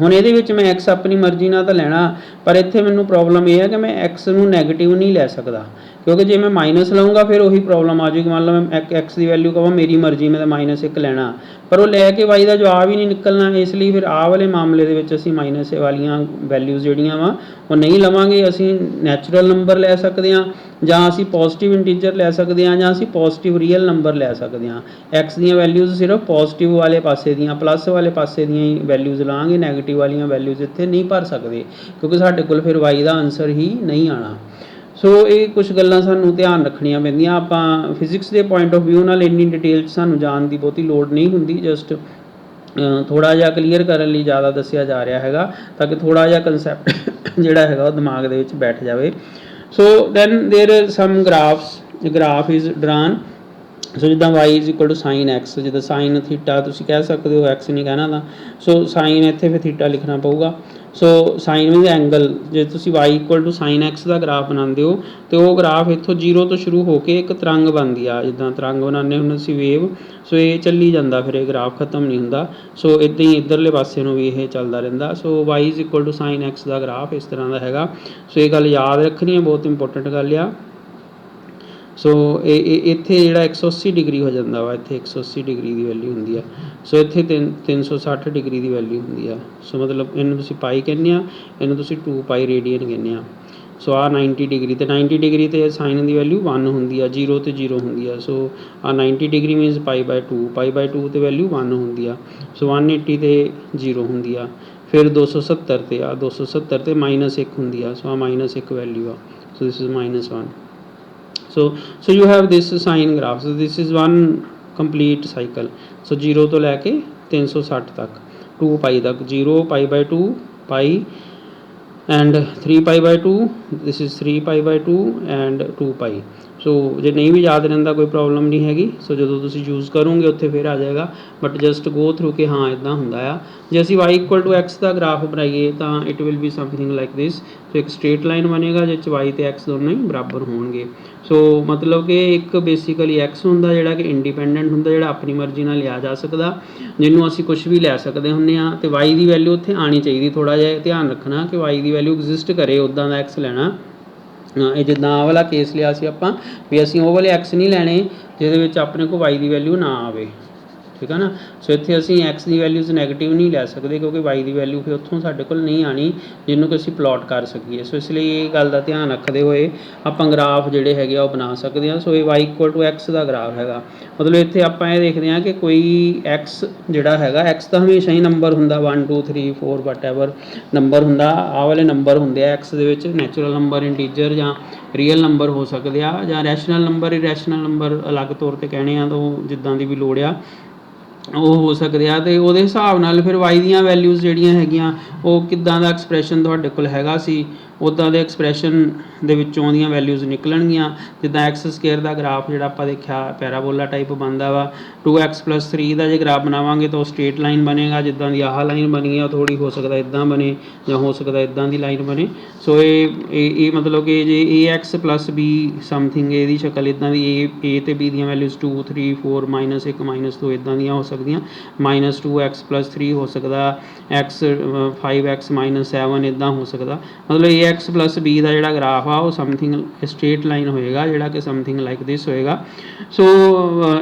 ਹੁਣ ਇਹਦੇ ਵਿੱਚ ਮੈਂ x ਆਪਣੀ ਮਰਜ਼ੀ ਨਾਲ ਤਾਂ ਲੈਣਾ, ਪਰ ਇੱਥੇ ਮੈਨੂੰ ਪ੍ਰੋਬਲਮ ਇਹ ਹੈ ਕਿ ਮੈਂ x ਨੂੰ ਨੈਗੇਟਿਵ ਨਹੀਂ ਲੈ ਸਕਦਾ, ਕਿਉਂਕਿ ਜੇ ਮੈਂ ਮਾਈਨਸ ਲਊਂਗਾ ਫਿਰ ਉਹੀ ਪ੍ਰੋਬਲਮ ਆ ਜਾਊਗੀ। ਮੰਨ ਲਓ ਮੈਂ x ਦੀ ਵੈਲਿਊ ਕਹਾਂ ਮੇਰੀ ਮਰਜ਼ੀ, ਮੈਂ ਤਾਂ -1 ਲੈਣਾ, ਪਰ ਉਹ ਲੈ ਕੇ y ਦਾ ਜਵਾਬ ਹੀ ਨਹੀਂ ਨਿਕਲਣਾ। ਇਸ ਲਈ ਫਿਰ ਆਹ ਵਾਲੇ ਮਾਮਲੇ ਦੇ ਵਿੱਚ ਅਸੀਂ ਮਾਈਨਸ ਵਾਲੀਆਂ ਵੈਲਿਊਜ਼ ਜਿਹੜੀਆਂ ਵਾ ਉਹ ਨਹੀਂ ਲਵਾਂਗੇ। ਅਸੀਂ ਨੈਚੁਰਲ ਨੰਬਰ ਲੈ ਸਕਦੇ ਹਾਂ, ਜਾਂ ਅਸੀਂ ਪੋਜ਼ੀਟਿਵ ਇੰਟੀਜਰ ਲੈ ਸਕਦੇ ਹਾਂ, ਜਾਂ ਅਸੀਂ ਪੋਜ਼ੀਟਿਵ ਰੀਅਲ ਨੰਬਰ ਲੈ ਸਕਦੇ ਹਾਂ। x ਦੀਆਂ ਵੈਲਿਊਜ਼ ਸਿਰਫ ਪੋਜ਼ੀਟਿਵ ਵਾਲੇ ਪਾਸੇ ਦੀਆਂ, ਪਲੱਸ ਵਾਲੇ ਪਾਸੇ ਦੀਆਂ ਹੀ ਵੈਲਿਊਜ਼ ਲਾਂਗੇ, ਨੈਗੇਟਿਵ ਵਾਲੀਆਂ ਵੈਲਿਊਜ਼ ਇੱਥੇ ਨਹੀਂ ਭਰ ਸਕਦੇ ਕਿਉਂਕਿ ਸਾਡੇ ਕੋਲ ਫਿਰ y ਦਾ ਆਨਸਰ ਹੀ ਨਹੀਂ ਆਉਣਾ। ਸੋ ਇਹ ਕੁਝ ਗੱਲਾਂ ਸਾਨੂੰ ਧਿਆਨ ਰੱਖਣੀਆਂ ਪੈਂਦੀਆਂ। ਆਪਾਂ ਫਿਜ਼ਿਕਸ ਦੇ ਪੁਆਇੰਟ ਆਫ ਵਿਊ ਨਾਲ ਇੰਨੀ ਡਿਟੇਲ 'ਚ ਸਾਨੂੰ ਜਾਣ ਦੀ ਬਹੁਤੀ ਲੋੜ ਨਹੀਂ ਹੁੰਦੀ, ਜਸਟ ਥੋੜ੍ਹਾ ਜਿਹਾ ਕਲੀਅਰ ਕਰਨ ਲਈ ਜ਼ਿਆਦਾ ਦੱਸਿਆ ਜਾ ਰਿਹਾ ਹੈਗਾ ਤਾਂ ਕਿ ਥੋੜ੍ਹਾ ਜਿਹਾ ਕੰਸੈਪਟ ਜਿਹੜਾ ਹੈਗਾ ਉਹ ਦਿਮਾਗ ਦੇ ਵਿੱਚ ਬੈਠ ਜਾਵੇ। So then there are some graph is drawn. ਸੋ ਜਿੱਦਾਂ y = sin x, ਜਿੱਦਾਂ sin ਥੀਟਾ ਤੁਸੀਂ ਕਹਿ ਸਕਦੇ ਹੋ, x ਨਹੀਂ ਕਹਿਣਾ ਤਾਂ। ਸੋ sin ਇੱਥੇ ਫਿਰ ਥੀਟਾ ਲਿਖਣਾ ਪਊਗਾ। ਸੋ sin ਮੀਨਸ ਐਂਗਲ। ਜੇ ਤੁਸੀਂ y = sin x ਦਾ ਗ੍ਰਾਫ ਬਣਾਉਂਦੇ ਹੋ ਅਤੇ ਉਹ ਗ੍ਰਾਫ ਇੱਥੋਂ 0 ਤੋਂ ਸ਼ੁਰੂ ਹੋ ਕੇ ਇੱਕ ਤਰੰਗ ਬਣਦੀ ਆ, ਜਿੱਦਾਂ ਤਰੰਗ ਬਣਾਉਂਦੇ ਹੁੰਦੇ ਅਸੀਂ ਵੇਵ। ਸੋ ਇਹ ਚੱਲੀ ਜਾਂਦਾ, ਫਿਰ ਇਹ ਗ੍ਰਾਫ ਖਤਮ ਨਹੀਂ ਹੁੰਦਾ। ਸੋ ਇੱਦਾਂ ਹੀ ਇੱਧਰਲੇ ਪਾਸੇ ਨੂੰ ਵੀ ਇਹ ਚੱਲਦਾ ਰਹਿੰਦਾ। ਸੋ y = sin x ਦਾ ਗ੍ਰਾਫ ਇਸ ਤਰ੍ਹਾਂ ਦਾ ਹੈਗਾ। ਸੋ ਇਹ ਗੱਲ ਯਾਦ ਰੱਖਣੀ ਹੈ, ਬਹੁਤ ਇੰਪੋਰਟੈਂਟ ਗੱਲ ਆ। ਸੋ ਇਹ ਇੱਥੇ ਜਿਹੜਾ 180 ਡਿਗਰੀ ਹੋ ਜਾਂਦਾ ਵਾ, ਇੱਥੇ 180 ਡਿਗਰੀ ਦੀ ਵੈਲਿਊ ਹੁੰਦੀ ਆ। ਸੋ ਇੱਥੇ 360 ਡਿਗਰੀ ਦੀ ਵੈਲਿਊ ਹੁੰਦੀ ਆ। ਸੋ ਮਤਲਬ ਇਹਨੂੰ ਤੁਸੀਂ ਪਾਈ ਕਹਿੰਦੇ ਆ, ਇਹਨੂੰ ਤੁਸੀਂ 2π ਰੇਡੀਅਨ ਕਹਿੰਦੇ ਆ। ਸੋ ਆਹ 90 ਡਿਗਰੀ ਅਤੇ 90 ਡਿਗਰੀ 'ਤੇ ਸਾਈਨ ਦੀ ਵੈਲਿਊ 1 ਹੁੰਦੀ ਆ, 0 ਤੇ 0 ਹੁੰਦੀ ਆ। ਸੋ ਆਹ 90 ਡਿਗਰੀ ਮੀਨਸ π/2, π/2 ਤੇ ਵੈਲਿਊ 1 ਹੁੰਦੀ ਆ। ਸੋ 180 ਤੇ 0 ਹੁੰਦੀ ਆ। ਫਿਰ 270 ਤੇ ਆ, 270 ਤੇ -1 ਹੁੰਦੀ ਆ। ਸੋ ਆਹ -1 ਵੈਲਿਊ ਆ। So this is -1. So you have this sine graph. So this is one complete cycle. So 0 ਤੋਂ ਲੈ ਕੇ 360 ਤੱਕ, 2π ਤੱਕ, 0, π/2, π and 3π/2. This is 3π/2 and 2π. ਸੋ ਜੇ ਨਹੀਂ ਵੀ ਯਾਦ ਰਹਿੰਦਾ ਕੋਈ ਪ੍ਰੋਬਲਮ ਨਹੀਂ ਹੈਗੀ। ਸੋ ਜਦੋਂ ਤੁਸੀਂ ਯੂਜ਼ ਕਰੋਗੇ ਉੱਥੇ ਫਿਰ ਆ ਜਾਏਗਾ, ਬਟ ਜਸਟ ਗੋ ਥਰੂ ਕਿ ਹਾਂ ਇੱਦਾਂ ਹੁੰਦਾ ਆ। ਜੇ ਅਸੀਂ y = x ਦਾ ਗ੍ਰਾਫ ਬਣਾਈਏ ਤਾਂ it will be something like this. So ਇੱਕ ਸਟ੍ਰੇਟ ਲਾਈਨ ਬਣੇਗਾ ਜਿਸ 'ਚ y ਅਤੇ x ਦੋਨੋਂ ਹੀ ਬਰਾਬਰ ਹੋਣਗੇ। ਸੋ ਮਤਲਬ ਕਿ ਇੱਕ ਬੇਸਿਕਲੀ x ਹੁੰਦਾ ਜਿਹੜਾ ਕਿ ਇੰਡੀਪੈਂਡੈਂਟ ਹੁੰਦਾ, ਜਿਹੜਾ ਆਪਣੀ ਮਰਜ਼ੀ ਨਾਲ ਲਿਆ ਜਾ ਸਕਦਾ, ਜਿਹਨੂੰ ਅਸੀਂ ਕੁਛ ਵੀ ਲੈ ਸਕਦੇ ਹੁੰਦੇ ਹਾਂ। ਅਤੇ y ਦੀ ਵੈਲਿਊ ਉੱਥੇ ਆਉਣੀ ਚਾਹੀਦੀ। ਥੋੜ੍ਹਾ ਜਿਹਾ ਧਿਆਨ ਰੱਖਣਾ ਕਿ y ਦੀ ਵੈਲਿਊ ਐਗਜ਼ਿਸਟ ਕਰੇ, ਉੱਦਾਂ ਦਾ x ਲੈਣਾ। ਇਹ ਜਿੱਦਾਂ ਆਹ ਵਾਲਾ ਕੇਸ ਲਿਆ ਸੀ ਆਪਾਂ ਵੀ ਅਸੀਂ ਉਹ ਵਾਲੇ x ਨਹੀਂ ਲੈਣੇ ਜਿਹਦੇ ਵਿੱਚ ਆਪਣੇ ਕੋਲ y ਦੀ ਵੈਲਿਊ ਨਾ ਆਵੇ। ठीक है ना। सो इत्थे असीं एक्स की वैल्यूज़ नैगेटिव नहीं लै सकते क्योंकि वाई की वैल्यू फिर उत्थों साडे कोल नहीं आनी जिन्हों कि असीं प्लॉट कर सकीए। सो इसलिए ये गल का ध्यान रखते हुए आपां ग्राफ जिहड़े हैगे आ बना सकते हैं। सो ये वाई इक्वल टू एक्स का ग्राफ हैगा, मतलब इत्थे आपां ये देखते हैं कि कोई एक्स जिहड़ा हैगा, एक्स तो हमेशा ही नंबर हुंदा 1 2 3 4 वटएवर नंबर हुंदा, आ वाले नंबर हुंदे आ एक्स दे विच, नैचुरल नंबर इंटीजर जां ਰੀਅਲ ਨੰਬਰ ਹੋ ਸਕਦੇ ਆ ਜਾਂ ਰੈਸ਼ਨਲ ਨੰਬਰ ਇਰੈਸ਼ਨਲ ਨੰਬਰ ਅਲੱਗ ਤੌਰ 'ਤੇ ਕਹਿਣੇ ਆ ਤਾਂ ਉਹ ਜਿੱਦਾਂ ਦੀ ਵੀ ਲੋੜ ਆ ਉਹ ਹੋ ਸਕਦੇ ਆ। ਅਤੇ ਉਹਦੇ ਹਿਸਾਬ ਨਾਲ ਫਿਰ ਵਾਈ ਦੀਆਂ ਵੈਲਿਊਜ਼ ਜਿਹੜੀਆਂ ਹੈਗੀਆਂ ਉਹ ਕਿੱਦਾਂ ਦਾ ਐਕਸਪ੍ਰੈਸ਼ਨ ਤੁਹਾਡੇ ਕੋਲ ਹੈਗਾ ਸੀ ਉੱਦਾਂ ਦੇ ਐਕਸਪ੍ਰੈਸ਼ਨ ਦੇ ਵਿੱਚੋਂ ਉਹਦੀਆਂ ਵੈਲਿਊਜ਼ ਨਿਕਲਣਗੀਆਂ। ਜਿੱਦਾਂ ਐਕਸ ਸਕੇਅਰ ਦਾ ਗ੍ਰਾਫ ਜਿਹੜਾ ਆਪਾਂ ਦੇਖਿਆ ਪੈਰਾਬੋਲਾ ਟਾਈਪ ਬਣਦਾ ਵਾ, 2x+3 ਦਾ ਜੇ ਗ੍ਰਾਫ ਬਣਾਵਾਂਗੇ ਤਾਂ ਉਹ ਸਟ੍ਰੇਟ ਲਾਈਨ ਬਣੇਗਾ, ਜਿੱਦਾਂ ਦੀ ਆਹ ਲਾਈਨ ਬਣੀ ਆ ਥੋੜ੍ਹੀ ਹੋ ਸਕਦਾ ਇੱਦਾਂ ਬਣੇ ਜਾਂ ਹੋ ਸਕਦਾ ਇੱਦਾਂ ਦੀ ਲਾਈਨ ਬਣੇ। ਸੋ ਇਹ ਮਤਲਬ ਕਿ ਜੇ ax+b ਸਮਥਿੰਗ ਇਹਦੀ ਸ਼ਕਲ ਇੱਦਾਂ ਦੀ a ਅਤੇ b ਦੀਆਂ ਵੈਲਿਊਜ਼ 2 3 4 -1 -2 ਇੱਦਾਂ ਦੀਆਂ ਹੋ ਸਕਦੀਆਂ, -2x+3 ਹੋ ਸਕਦਾ, x 5x -7 ਇੱਦਾਂ ਹੋ ਸਕਦਾ। ਮਤਲਬ ax+b ਦਾ ਜਿਹੜਾ ਗ੍ਰਾਫ ਆ ਉਹ ਸਮਥਿੰਗ ਸਟ੍ਰੇਟ ਲਾਈਨ ਹੋਏਗਾ ਜਿਹੜਾ ਕਿ ਸਮਥਿੰਗ ਲਾਈਕ ਦਿਸ ਹੋਏਗਾ। ਸੋ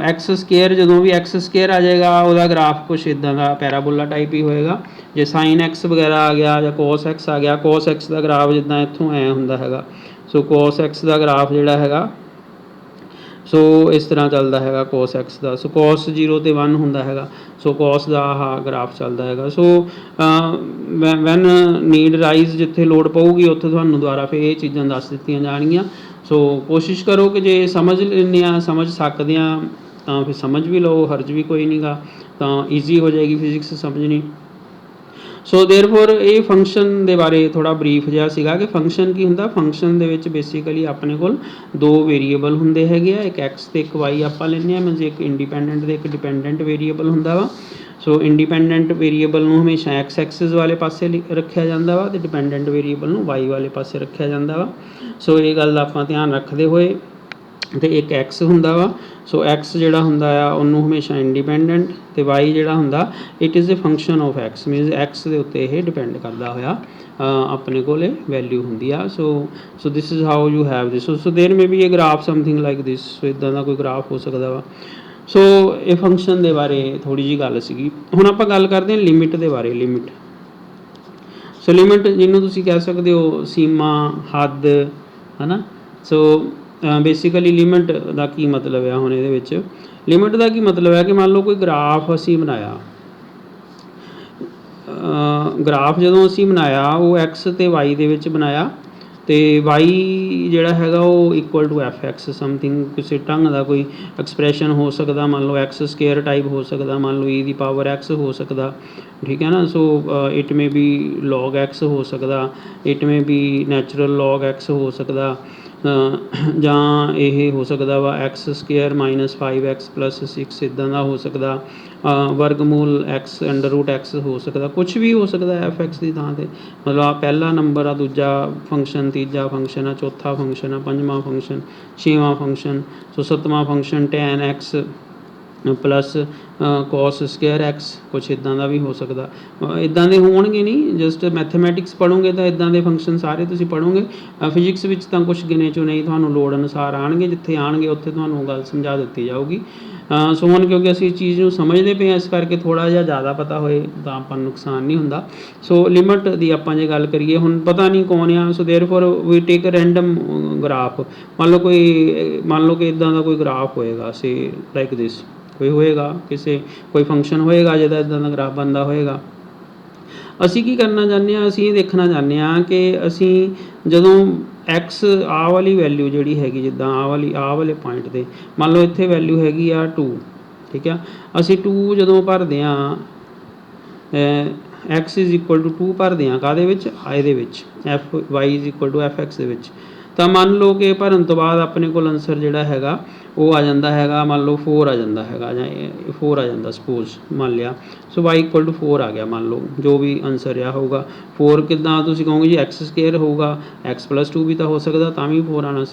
ਐਕਸ ਸਕੇਅਰ ਜਦੋਂ ਵੀ ਐਕਸ ਸਕੇਅਰ ਆ ਜਾਏਗਾ ਉਹਦਾ ਗ੍ਰਾਫ ਕੁਛ ਇੱਦਾਂ ਦਾ ਪੈਰਾਬੋਲਾ ਟਾਈਪ ਹੀ ਹੋਏਗਾ। ਜੇ ਸਾਈਨ ਐਕਸ ਵਗੈਰਾ ਆ ਗਿਆ ਜਾਂ ਕੋਸ ਐਕਸ ਆ ਗਿਆ, ਕੋਸ ਐਕਸ ਦਾ ਗ੍ਰਾਫ ਜਿੱਦਾਂ ਇੱਥੋਂ ਐ ਹੁੰਦਾ ਹੈਗਾ। ਸੋ ਕੋਸ ਐਕਸ ਦਾ ਗ੍ਰਾਫ ਜਿਹੜਾ ਹੈਗਾ ਸੋ ਇਸ ਤਰ੍ਹਾਂ ਚੱਲਦਾ ਹੈਗਾ ਕੋਸ ਐਕਸ ਦਾ। ਸੋ ਕੋਸ 0 ਤੇ 1 ਹੁੰਦਾ ਹੈਗਾ, ਸੋ ਕੋਸ ਦਾ ਆਹ ਗ੍ਰਾਫ ਚੱਲਦਾ ਹੈਗਾ। ਸੋ ਵੈਨ ਨੀਡ ਰਾਈਜ਼ ਜਿੱਥੇ ਲੋੜ ਪਊਗੀ ਉੱਥੇ ਤੁਹਾਨੂੰ ਦੁਬਾਰਾ ਫਿਰ ਇਹ ਚੀਜ਼ਾਂ ਦੱਸ ਦਿੱਤੀਆਂ ਜਾਣਗੀਆਂ। ਸੋ ਕੋਸ਼ਿਸ਼ ਕਰੋ ਕਿ ਜੇ ਸਮਝ ਲੈਂਦੇ ਹਾਂ ਸਮਝ ਸਕਦੇ ਹਾਂ ਤਾਂ ਫਿਰ ਸਮਝ ਵੀ ਲਓ, ਹਰਜ ਵੀ ਕੋਈ ਨਹੀਂ ਗਾ, ਤਾਂ ਈਜ਼ੀ ਹੋ ਜਾਏਗੀ ਫਿਜ਼ਿਕਸ ਸਮਝਣੀ। ਸੋ ਦੇਅਰਫੋਰ ਇਹ ਫੰਕਸ਼ਨ ਦੇ ਬਾਰੇ ਥੋੜ੍ਹਾ ਬਰੀਫ ਜਿਹਾ ਸੀਗਾ ਕਿ ਫੰਕਸ਼ਨ ਕੀ ਹੁੰਦਾ। ਫੰਕਸ਼ਨ ਦੇ ਵਿੱਚ ਬੇਸਿਕਲੀ ਆਪਣੇ ਕੋਲ ਦੋ ਵੇਰੀਏਬਲ ਹੁੰਦੇ ਹੈਗੇ ਆ, ਇੱਕ ਐਕਸ ਅਤੇ ਇੱਕ ਵਾਈ ਆਪਾਂ ਲੈਂਦੇ ਹਾਂ, ਮੀਨਜ਼ ਇੱਕ ਇੰਡੀਪੈਂਡੈਂਟ ਅਤੇ ਇੱਕ ਡਿਪੈਂਡੈਂਟ ਵੇਰੀਏਬਲ ਹੁੰਦਾ ਵਾ। ਸੋ ਇੰਡੀਪੈਂਡੈਂਟ ਵੇਰੀਏਬਲ ਨੂੰ ਹਮੇਸ਼ਾ ਐਕਸ ਐਕਸਿਸ ਵਾਲੇ ਪਾਸੇ ਰੱਖਿਆ ਜਾਂਦਾ ਵਾ ਅਤੇ ਡਿਪੈਂਡੈਂਟ ਵੇਰੀਏਬਲ ਨੂੰ ਵਾਈ ਵਾਲੇ ਪਾਸੇ ਰੱਖਿਆ ਜਾਂਦਾ ਵਾ। ਸੋ ਇਹ ਗੱਲ ਦਾ ਆਪਾਂ ਧਿਆਨ ਰੱਖਦੇ ਹੋਏ ਅਤੇ ਇੱਕ ਐਕਸ ਹੁੰਦਾ ਵਾ, ਸੋ ਐਕਸ ਜਿਹੜਾ ਹੁੰਦਾ ਆ ਉਹਨੂੰ ਹਮੇਸ਼ਾ ਇੰਡੀਪੈਂਡੈਂਟ ਅਤੇ ਵਾਈ ਜਿਹੜਾ ਹੁੰਦਾ it is a function of x, means x ਦੇ ਉੱਤੇ ਇਹ ਡਿਪੈਂਡ ਕਰਦਾ ਹੋਇਆ ਆਪਣੇ ਕੋਲ ਇਹ ਵੈਲਿਊ ਹੁੰਦੀ ਆ। So this is how you have this. So there may be ਇਹ graph something like this. So ਇੱਦਾਂ ਦਾ ਕੋਈ ਗ੍ਰਾਫ ਹੋ ਸਕਦਾ ਵਾ। ਸੋ ਇਹ ਫੰਕਸ਼ਨ ਦੇ ਬਾਰੇ ਥੋੜ੍ਹੀ ਜਿਹੀ ਗੱਲ ਸੀਗੀ। ਹੁਣ ਆਪਾਂ ਗੱਲ ਕਰਦੇ ਹਾਂ ਲਿਮਿਟ ਦੇ ਬਾਰੇ। ਲਿਮਿਟ, ਸੋ ਲਿਮਿਟ ਜਿਹਨੂੰ ਤੁਸੀਂ ਕਹਿ ਸਕਦੇ ਹੋ ਸੀਮਾ, ਹੱਦ, ਹੈ ਨਾ। ਸੋ ਬੇਸਿਕਲੀ ਲਿਮਿਟ ਦਾ ਕੀ ਮਤਲਬ ਆ ਹੁਣ ਇਹਦੇ ਵਿੱਚ। ਲਿਮਿਟ ਦਾ ਕੀ ਮਤਲਬ ਹੈ ਕਿ ਮੰਨ ਲਓ ਕੋਈ ਗ੍ਰਾਫ ਅਸੀਂ ਬਣਾਇਆ, ਗ੍ਰਾਫ ਜਦੋਂ ਅਸੀਂ ਬਣਾਇਆ ਉਹ ਐਕਸ ਅਤੇ ਵਾਈ ਦੇ ਵਿੱਚ ਬਣਾਇਆ ਅਤੇ ਵਾਈ ਜਿਹੜਾ ਹੈਗਾ ਉਹ equal to f x something ਕਿਸੇ ਢੰਗ ਦਾ ਕੋਈ ਐਕਸਪ੍ਰੈਸ਼ਨ ਹੋ ਸਕਦਾ। ਮੰਨ ਲਓ ਐਕਸ ਸਕੇਅਰ ਟਾਈਪ ਹੋ ਸਕਦਾ, ਮੰਨ ਲਓ ਈ ਦੀ ਪਾਵਰ ਐਕਸ ਹੋ ਸਕਦਾ, ਠੀਕ ਹੈ ਨਾ। So it may be log x ਹੋ ਸਕਦਾ, it may be natural log x ਹੋ ਸਕਦਾ, ਜਾਂ ਇਹ ਹੋ ਸਕਦਾ ਵਾ ਐਕਸ ਸਕੇਅਰ -5x+6 ਇੱਦਾਂ ਦਾ ਹੋ ਸਕਦਾ, ਵਰਗਮੂਲ ਐਕਸ ਅੰਡਰ ਰੂਟ ਐਕਸ ਹੋ ਸਕਦਾ, ਕੁਛ ਵੀ ਹੋ ਸਕਦਾ ਐਫ ਐਕਸ ਦੀ ਥਾਂ 'ਤੇ। ਮਤਲਬ ਆ ਪਹਿਲਾ ਨੰਬਰ ਆ, ਦੂਜਾ ਫੰਕਸ਼ਨ, ਤੀਜਾ ਫੰਕਸ਼ਨ ਆ, ਚੌਥਾ ਫੰਕਸ਼ਨ ਆ, ਪੰਜਵਾਂ ਫੰਕਸ਼ਨ, ਛੇਵਾਂ ਫੰਕਸ਼ਨ, ਸੋ ਸੱਤਵਾਂ function tan x plus cos square x, ਕੁਛ ਇੱਦਾਂ ਦਾ ਵੀ ਹੋ ਸਕਦਾ। ਇੱਦਾਂ ਦੇ ਹੋਣਗੇ ਨਹੀਂ, ਜਸਟ ਮੈਥਮੈਟਿਕਸ ਪੜ੍ਹੋਗੇ ਤਾਂ ਇੱਦਾਂ ਦੇ ਫੰਕਸ਼ਨ ਸਾਰੇ ਤੁਸੀਂ ਪੜ੍ਹੋਗੇ। ਫਿਜ਼ਿਕਸ ਵਿੱਚ ਤਾਂ ਕੁਛ ਗਿਣੇ ਚੁਣੇ ਹੀ ਤੁਹਾਨੂੰ ਲੋੜ ਅਨੁਸਾਰ ਆਉਣਗੇ, ਜਿੱਥੇ ਆਉਣਗੇ ਉੱਥੇ ਤੁਹਾਨੂੰ ਗੱਲ ਸਮਝਾ ਦਿੱਤੀ ਜਾਊਗੀ। ਸੋ ਹੁਣ ਕਿਉਂਕਿ ਅਸੀਂ ਇਸ ਚੀਜ਼ ਨੂੰ ਸਮਝਦੇ ਪਏ ਹਾਂ ਇਸ ਕਰਕੇ ਥੋੜ੍ਹਾ ਜਿਹਾ ਜ਼ਿਆਦਾ ਪਤਾ ਹੋਏ ਤਾਂ ਆਪਾਂ ਨੂੰ ਨੁਕਸਾਨ ਨਹੀਂ ਹੁੰਦਾ। ਸੋ ਲਿਮਿਟ ਦੀ ਆਪਾਂ ਜੇ ਗੱਲ ਕਰੀਏ, ਹੁਣ ਪਤਾ ਨਹੀਂ ਕੌਣ ਆ, ਸੋ ਦੇਅਰਫੋਰ ਵੀ ਟੇਕ ਰੈਂਡਮ ਗ੍ਰਾਫ। ਮੰਨ ਲਓ ਕਿ ਇੱਦਾਂ ਦਾ ਕੋਈ ਗ੍ਰਾਫ ਹੋਏਗਾ ਸੇ ਲਾਈਕ ਦਿਸ, ਕੋਈ ਹੋਏਗਾ ਕੋਈ ਫੰਕਸ਼ਨ ਹੋਏਗਾ ਜਿਹਦਾ ਇੱਦਾਂ ਦਾ ਗ੍ਰਾਫ ਬਣਦਾ ਹੋਏਗਾ। ਅਸੀਂ ਕੀ ਕਰਨਾ ਚਾਹੁੰਦੇ ਹਾਂ, ਅਸੀਂ ਇਹ ਦੇਖਣਾ ਚਾਹੁੰਦੇ ਹਾਂ ਕਿ ਅਸੀਂ ਜਦੋਂ ਐਕਸ ਆਹ ਵਾਲੀ ਵੈਲਿਊ ਜਿਹੜੀ ਹੈਗੀ, ਜਿੱਦਾਂ ਆਹ ਵਾਲੇ ਪੁਆਇੰਟ 'ਤੇ ਮੰਨ ਲਓ ਇੱਥੇ ਵੈਲਿਊ ਹੈਗੀ ਆ 2, ਠੀਕ ਆ। ਅਸੀਂ 2 ਜਦੋਂ ਭਰਦੇ ਹਾਂ x = 2 ਭਰਦੇ ਹਾਂ ਕਾਹਦੇ ਵਿੱਚ, ਇਹਦੇ ਵਿੱਚ y = f(x) ਦੇ ਵਿੱਚ, ਤਾਂ ਮੰਨ ਲਓ ਕਿ ਭਰਨ ਤੋਂ ਬਾਅਦ ਆਪਣੇ ਕੋਲ ਆਨਸਰ ਜਿਹੜਾ ਹੈਗਾ ਉਹ ਆ ਜਾਂਦਾ ਹੈਗਾ, ਮੰਨ ਲਓ 4 ਆ ਜਾਂਦਾ ਹੈਗਾ ਜਾਂ 4 ਆ ਜਾਂਦਾ ਸਪੋਜ਼ ਮੰਨ ਲਿਆ। ਸੋ y = 4 ਆ ਗਿਆ, ਮੰਨ ਲਓ ਜੋ ਵੀ ਆਨਸਰ ਰਿਹਾ ਹੋਊਗਾ। 4 ਕਿੱਦਾਂ ਤੁਸੀਂ ਕਹੋਗੇ ਜੀ ਐਕਸ ਸਕੇਅਰ ਹੋਊਗਾ, x+2 ਵੀ ਤਾਂ ਹੋ ਸਕਦਾ ਤਾਂ ਵੀ 4 ਆਉਣਾ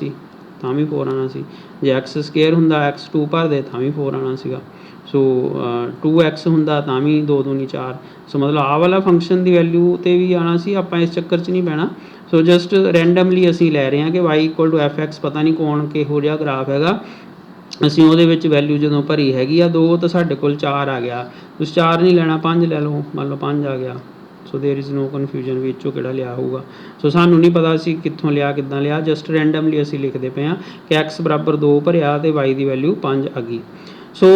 ਸੀ, ਜੇ ਐਕਸ ਸਕੇਅਰ ਹੁੰਦਾ x2 ਭਰਦੇ ਤਾਂ ਵੀ 4 ਆਉਣਾ ਸੀਗਾ। ਸੋ 2x ਹੁੰਦਾ ਤਾਂ ਵੀ 2 ਦੂਣੀ 4। ਸੋ ਮਤਲਬ ਆਹ ਵਾਲਾ ਫੰਕਸ਼ਨ ਦੀ ਵੈਲਿਊ 'ਤੇ ਵੀ ਆਉਣਾ ਸੀ, ਆਪਾਂ ਇਸ ਚੱਕਰ 'ਚ ਨਹੀਂ ਪੈਣਾ। ਸੋ ਜਸਟ ਰੈਂਡਮਲੀ ਅਸੀਂ ਲੈ ਰਹੇ ਹਾਂ ਕਿ y = f(x), ਪਤਾ ਨਹੀਂ ਕੌਣ ਕਿਹੋ ਜਿਹਾ ਗ੍ਰਾਫ ਹੈਗਾ, ਅਸੀਂ ਉਹਦੇ ਵਿੱਚ ਵੈਲਿਊ ਜਦੋਂ ਭਰੀ ਹੈਗੀ ਆ 2 ਤਾਂ ਸਾਡੇ ਕੋਲ 4 ਆ ਗਿਆ। ਤੁਸੀਂ 4 ਨਹੀਂ ਲੈਣਾ 5 ਲੈ ਲਓ, ਮੰਨ ਲਓ 5 ਆ ਗਿਆ। ਸੋ ਦੇਰ ਇਜ਼ ਨੋ ਕਨਫਿਊਜ਼ਨ ਵੀ ਇਹ 'ਚੋਂ ਕਿਹੜਾ ਲਿਆ ਹੋਊਗਾ। ਸੋ ਸਾਨੂੰ ਨਹੀਂ ਪਤਾ ਅਸੀਂ ਕਿੱਥੋਂ ਲਿਆ ਕਿੱਦਾਂ ਲਿਆ, ਜਸਟ ਰੈਂਡਮਲੀ ਅਸੀਂ ਲਿਖਦੇ ਪਏ ਹਾਂ ਕਿ x ਬਰਾਬਰ 2 ਭਰਿਆ ਅਤੇ y ਦੀ ਵੈਲਿਊ 5 ਆ ਗਈ। ਸੋ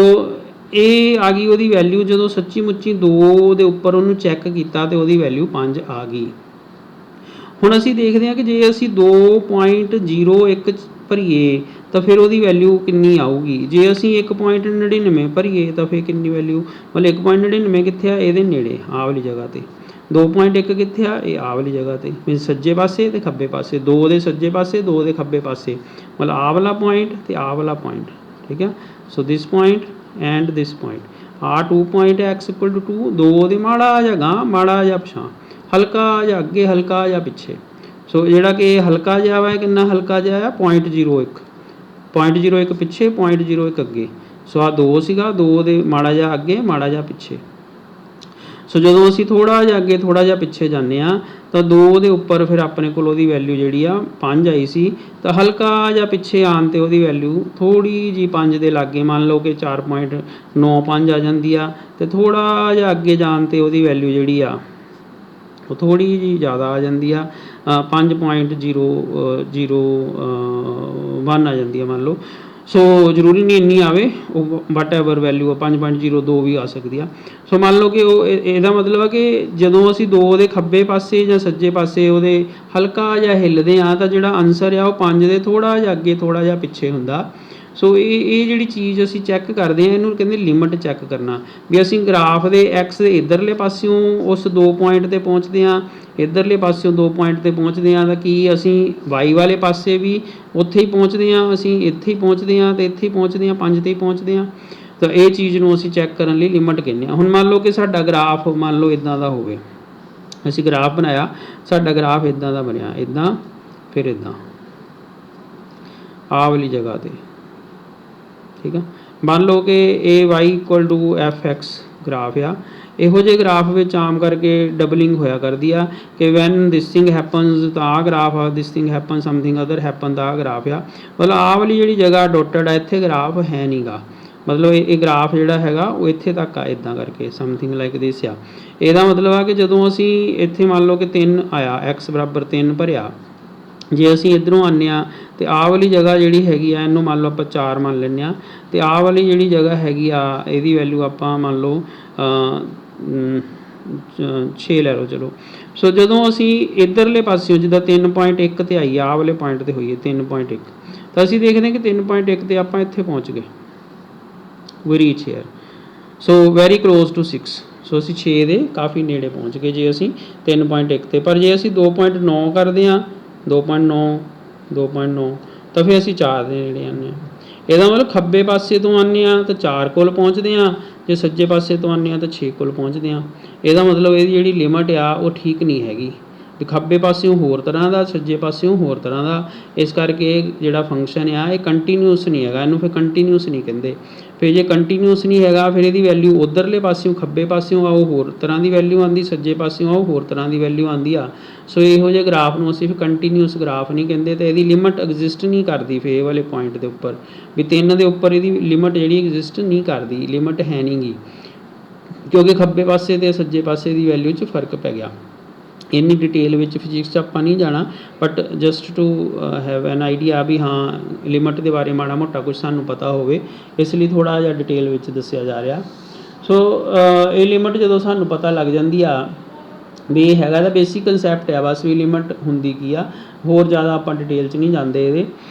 ਇਹ ਆ ਗਈ ਉਹਦੀ ਵੈਲਿਊ। ਜਦੋਂ ਸੱਚੀ ਮੁੱਚੀ 2 ਦੇ ਉੱਪਰ ਉਹਨੂੰ ਚੈੱਕ ਕੀਤਾ ਅਤੇ ਉਹਦੀ ਵੈਲਿਊ 5 ਆ ਗਈ। ਹੁਣ ਅਸੀਂ ਦੇਖਦੇ ਹਾਂ ਕਿ ਜੇ ਅਸੀਂ 2.01 ਭਰੀਏ ਤਾਂ ਫਿਰ ਉਹਦੀ ਵੈਲਿਊ ਕਿੰਨੀ ਆਊਗੀ। ਜੇ ਅਸੀਂ 1.99 ਭਰੀਏ ਤਾਂ ਫਿਰ ਕਿੰਨੀ ਵੈਲਿਊ, ਮਤਲਬ 1.99 ਕਿੱਥੇ ਆ, ਇਹਦੇ ਨੇੜੇ ਆਹ ਵਾਲੀ ਜਗ੍ਹਾ 'ਤੇ। 2.1 ਕਿੱਥੇ ਆ, ਇਹ ਆਹ ਵਾਲੀ ਜਗ੍ਹਾ 'ਤੇ, ਮੀਨਸ ਸੱਜੇ ਪਾਸੇ ਅਤੇ ਖੱਬੇ ਪਾਸੇ, 2 ਦੇ ਸੱਜੇ ਪਾਸੇ 2 ਦੇ ਖੱਬੇ ਪਾਸੇ, ਮਤਲਬ ਆਹ ਵਾਲਾ ਪੁਆਇੰਟ ਅਤੇ ਆਹ ਵਾਲਾ ਪੁਆਇੰਟ। ਠੀਕ ਹੈ, so this point and this point. ਆਹ 2.x = 2, 2 ਦੇ ਮਾੜਾ ਜਿਹਾ ਗਾਂਹ ਮਾੜਾ ਜਿਹਾ ਪਿਛਾਂਹ, ਹਲਕਾ ਜਿਹਾ ਅੱਗੇ ਹਲਕਾ ਜਿਹਾ ਪਿੱਛੇ। ਸੋ ਜਿਹੜਾ ਕਿ ਹਲਕਾ ਜਿਹਾ ਵਾ, ਕਿੰਨਾ ਹਲਕਾ ਜਿਹਾ ਆ, 0.01, 0.01 ਪਿੱਛੇ 0.01 ਅੱਗੇ। ਸੋ ਆਹ 2 ਸੀਗਾ, 2 ਦੇ ਮਾੜਾ ਜਿਹਾ ਅੱਗੇ ਮਾੜਾ ਜਿਹਾ ਪਿੱਛੇ। ਸੋ ਜਦੋਂ ਅਸੀਂ ਥੋੜ੍ਹਾ ਜਿਹਾ ਅੱਗੇ ਥੋੜ੍ਹਾ ਜਿਹਾ ਪਿੱਛੇ ਜਾਂਦੇ ਹਾਂ ਤਾਂ 2 ਦੇ ਉੱਪਰ ਫਿਰ ਆਪਣੇ ਕੋਲ ਉਹਦੀ ਵੈਲਿਊ ਜਿਹੜੀ ਆ 5 ਆਈ ਸੀ। ਤਾਂ ਹਲਕਾ ਜਿਹਾ ਪਿੱਛੇ ਆਉਣ 'ਤੇ ਉਹਦੀ ਵੈਲਿਊ ਥੋੜ੍ਹੀ ਜਿਹੀ 5 ਦੇ ਲਾਗੇ, ਮੰਨ ਲਓ ਕਿ 4.95 ਆ ਜਾਂਦੀ ਆ। ਅਤੇ ਥੋੜ੍ਹਾ ਜਿਹਾ ਅੱਗੇ ਜਾਣ 'ਤੇ ਉਹਦੀ ਵੈਲਿਊ ਜਿਹੜੀ ਆ ਉਹ ਥੋੜ੍ਹੀ ਜਿਹੀ ਜ਼ਿਆਦਾ ਆ ਜਾਂਦੀ ਆ, 5.001 ਆ ਜਾਂਦੀ ਆ ਮੰਨ ਲਓ। ਸੋ ਜ਼ਰੂਰੀ ਨਹੀਂ ਇੰਨੀ ਆਵੇ, ਉਹ ਵਟ ਐਵਰ ਵੈਲਿਊ ਆ, 5.02 ਵੀ ਆ ਸਕਦੀ ਆ। ਸੋ ਮੰਨ ਲਓ ਕਿ ਉਹ ਇਹਦਾ ਮਤਲਬ ਆ ਕਿ ਜਦੋਂ ਅਸੀਂ 2 ਦੇ ਖੱਬੇ ਪਾਸੇ ਜਾਂ ਸੱਜੇ ਪਾਸੇ ਉਹਦੇ ਹਲਕਾ ਜਿਹਾ ਹਿੱਲਦੇ ਹਾਂ ਤਾਂ ਜਿਹੜਾ ਆਨਸਰ ਆ ਉਹ 5 ਦੇ ਥੋੜ੍ਹਾ ਜਿਹਾ ਅੱਗੇ ਥੋੜ੍ਹਾ ਜਿਹਾ ਪਿੱਛੇ ਹੁੰਦਾ। ਸੋ ਇਹ ਜਿਹੜੀ ਚੀਜ਼ ਅਸੀਂ ਚੈੱਕ ਕਰਦੇ ਹਾਂ ਇਹਨੂੰ ਕਹਿੰਦੇ ਲਿਮਟ ਚੈੱਕ ਕਰਨਾ। ਵੀ ਅਸੀਂ ਗ੍ਰਾਫ ਦੇ ਐਕਸ ਦੇ ਇੱਧਰਲੇ ਪਾਸਿਓਂ ਉਸ 2 ਪੁਆਇੰਟ 'ਤੇ ਪਹੁੰਚਦੇ ਹਾਂ, ਇੱਧਰਲੇ ਪਾਸਿਓਂ 2 ਪੁਆਇੰਟ 'ਤੇ ਪਹੁੰਚਦੇ ਹਾਂ ਤਾਂ ਕੀ ਅਸੀਂ ਵਾਈ ਵਾਲੇ ਪਾਸੇ ਵੀ ਉੱਥੇ ਹੀ ਪਹੁੰਚਦੇ ਹਾਂ, ਅਸੀਂ ਇੱਥੇ ਹੀ ਪਹੁੰਚਦੇ ਹਾਂ ਅਤੇ ਇੱਥੇ ਹੀ ਪਹੁੰਚਦੇ ਹਾਂ, 5 'ਤੇ ਹੀ ਪਹੁੰਚਦੇ ਹਾਂ। ਤਾਂ ਇਹ ਚੀਜ਼ ਨੂੰ ਅਸੀਂ ਚੈੱਕ ਕਰਨ ਲਈ ਲਿਮਟ ਕਹਿੰਦੇ ਹਾਂ। ਹੁਣ ਮੰਨ ਲਓ ਕਿ ਸਾਡਾ ਗ੍ਰਾਫ ਮੰਨ ਲਓ ਇੱਦਾਂ ਦਾ ਹੋਵੇ, ਅਸੀਂ ਗ੍ਰਾਫ ਬਣਾਇਆ, ਸਾਡਾ ਗ੍ਰਾਫ ਇੱਦਾਂ ਦਾ ਬਣਿਆ, ਇੱਦਾਂ ਫਿਰ ਇੱਦਾਂ ਆਹ ਵਾਲੀ ਜਗ੍ਹਾ 'ਤੇ। ਠੀਕ ਆ, ਮੰਨ ਲਓ ਕਿ ਇਹ y = fx ਗ੍ਰਾਫ ਆ। ਇਹੋ ਜਿਹੇ ਗ੍ਰਾਫ ਵਿੱਚ ਆਮ ਕਰਕੇ ਡਬਲਿੰਗ ਹੋਇਆ ਕਰਦੀ ਆ ਕਿ ਵੈਨ ਦਿਸ ਥਿੰਗ ਹੈਪਨਸ ਤਾਂ ਆਹ ਗ੍ਰਾਫ ਆ, this thing happen something other happen ਤਾਂ ਆਹ ਗ੍ਰਾਫ ਆ। ਮਤਲਬ ਆਹ ਵਾਲੀ ਜਿਹੜੀ ਜਗ੍ਹਾ ਡੋਟਡ ਆ ਇੱਥੇ ਗ੍ਰਾਫ ਹੈ ਨਹੀਂ ਗਾ, ਮਤਲਬ ਇਹ ਗ੍ਰਾਫ ਜਿਹੜਾ ਹੈਗਾ ਉਹ ਇੱਥੇ ਤੱਕ ਆ, ਇੱਦਾਂ ਕਰਕੇ ਸਮਥਿੰਗ ਲਾਈਕ ਦਿਸ ਆ। ਇਹਦਾ ਮਤਲਬ ਆ ਕਿ ਜਦੋਂ ਅਸੀਂ ਇੱਥੇ ਮੰਨ ਲਓ ਕਿ 3 ਆਇਆ, x ਬਰਾਬਰ 3 ਭਰਿਆ, ਜੇ ਅਸੀਂ ਇੱਧਰੋਂ ਆਉਂਦੇ ਹਾਂ ਅਤੇ ਆਹ ਵਾਲੀ ਜਗ੍ਹਾ ਜਿਹੜੀ ਹੈਗੀ ਆ ਇਹਨੂੰ ਮੰਨ ਲਓ ਆਪਾਂ 4 ਮੰਨ ਲੈਂਦੇ ਹਾਂ ਅਤੇ ਆਹ ਵਾਲੀ ਜਿਹੜੀ ਜਗ੍ਹਾ ਹੈਗੀ ਆ ਇਹਦੀ ਵੈਲਿਊ ਆਪਾਂ ਮੰਨ ਲਓ 6 ਲੈ ਲਓ ਚਲੋ। ਸੋ ਜਦੋਂ ਅਸੀਂ ਇੱਧਰਲੇ ਪਾਸਿਓਂ ਜਿੱਦਾਂ 3.1 'ਤੇ ਆਈ, ਆਹ ਵਾਲੇ ਪੁਆਇੰਟ 'ਤੇ ਹੋਈਏ 3.1, ਤਾਂ ਅਸੀਂ ਦੇਖਦੇ ਹਾਂ ਕਿ 3.1 'ਤੇ ਆਪਾਂ ਇੱਥੇ ਪਹੁੰਚ ਗਏ, we reach here. So very close to 6। ਸੋ ਅਸੀਂ 6 ਦੇ ਕਾਫੀ ਨੇੜੇ ਪਹੁੰਚ ਗਏ ਜੇ ਅਸੀਂ 3.1 'ਤੇ। ਪਰ ਜੇ ਅਸੀਂ 2.9 ਕਰਦੇ ਹਾਂ, 2.9 ਤਾਂ ਫਿਰ ਅਸੀਂ 4 ਦੇ ਨੇੜੇ ਆਉਂਦੇ ਹਾਂ। ਇਹਦਾ ਮਤਲਬ ਖੱਬੇ ਪਾਸੇ ਤੋਂ ਆਉਂਦੇ ਹਾਂ ਤਾਂ 4 ਕੋਲ ਪਹੁੰਚਦੇ ਹਾਂ, ਜੇ ਸੱਜੇ ਪਾਸੇ ਤੋਂ ਆਉਂਦੇ ਹਾਂ ਤਾਂ 6 ਕੋਲ ਪਹੁੰਚਦੇ ਹਾਂ। ਇਹਦਾ ਮਤਲਬ ਇਹਦੀ ਜਿਹੜੀ ਲਿਮਟ ਆ ਉਹ ਠੀਕ ਨਹੀਂ ਹੈਗੀ, ਵੀ ਖੱਬੇ ਪਾਸਿਓਂ ਹੋਰ ਤਰ੍ਹਾਂ ਦਾ, ਸੱਜੇ ਪਾਸਿਓਂ ਹੋਰ ਤਰ੍ਹਾਂ ਦਾ। ਇਸ ਕਰਕੇ ਇਹ ਜਿਹੜਾ ਫੰਕਸ਼ਨ ਆ ਇਹ ਕੰਟੀਨਿਊਸ ਨਹੀਂ ਹੈਗਾ, ਇਹਨੂੰ ਫਿਰ ਕੰਟੀਨਿਊਸ ਨਹੀਂ ਕਹਿੰਦੇ। ਫਿਰ ਜੇ ਕੰਟੀਨਿਊਸ ਨਹੀਂ ਹੈਗਾ ਫਿਰ ਇਹਦੀ ਵੈਲਿਊ ਉੱਧਰਲੇ ਪਾਸਿਓਂ ਖੱਬੇ ਪਾਸਿਓਂ ਆਓ ਹੋਰ ਤਰ੍ਹਾਂ ਦੀ ਵੈਲਿਊ ਆਉਂਦੀ, ਸੱਜੇ ਪਾਸਿਓਂ ਆਓ ਹੋਰ ਤਰ੍ਹਾਂ ਦੀ ਵੈਲਿਊ ਆਉਂਦੀ ਆ। ਸੋ ਇਹੋ ਜਿਹੇ ਗ੍ਰਾਫ ਨੂੰ ਅਸੀਂ ਫਿਰ ਕੰਟੀਨਿਊਸ ਗ੍ਰਾਫ ਨਹੀਂ ਕਹਿੰਦੇ, ਅਤੇ ਇਹਦੀ ਲਿਮਟ ਐਗਜ਼ਿਸਟ ਨਹੀਂ ਕਰਦੀ ਫਿਰ ਇਹ ਵਾਲੇ ਪੁਆਇੰਟ ਦੇ ਉੱਪਰ, ਵੀ 3 ਦੇ ਉੱਪਰ ਇਹਦੀ ਲਿਮਟ ਜਿਹੜੀ ਐਗਜ਼ਿਸਟ ਨਹੀਂ ਕਰਦੀ, ਲਿਮਟ ਹੈ ਨਹੀਂ ਗੀ, ਕਿਉਂਕਿ ਖੱਬੇ ਪਾਸੇ ਅਤੇ ਸੱਜੇ ਪਾਸੇ ਦੀ ਵੈਲਿਊ 'ਚ ਫਰਕ ਪੈ ਗਿਆ। ਇੰਨੀ ਡਿਟੇਲ ਵਿੱਚ ਫਿਜ਼ਿਕਸ 'ਚ ਆਪਾਂ ਨਹੀਂ ਜਾਣਾ, but just to have an idea ਵੀ ਹਾਂ ਲਿਮਟ ਦੇ ਬਾਰੇ ਮਾੜਾ ਮੋਟਾ ਕੁਛ ਸਾਨੂੰ ਪਤਾ ਹੋਵੇ, ਇਸ ਲਈ ਥੋੜ੍ਹਾ ਜਿਹਾ ਡਿਟੇਲ ਵਿੱਚ ਦੱਸਿਆ ਜਾ ਰਿਹਾ। ਸੋ ਇਹ ਲਿਮਟ ਜਦੋਂ ਸਾਨੂੰ ਪਤਾ ਲੱਗ ਜਾਂਦੀ ਆ ਵੀ ਇਹ ਹੈਗਾ ਤਾਂ ਬੇਸਿਕ ਕਨਸੈਪਟ ਆ ਬਸ, ਵੀ ਲਿਮਟ ਹੁੰਦੀ ਕੀ ਆ, ਹੋਰ ਜ਼ਿਆਦਾ ਆਪਾਂ ਡਿਟੇਲ 'ਚ ਨਹੀਂ ਜਾਂਦੇ ਇਹਦੇ।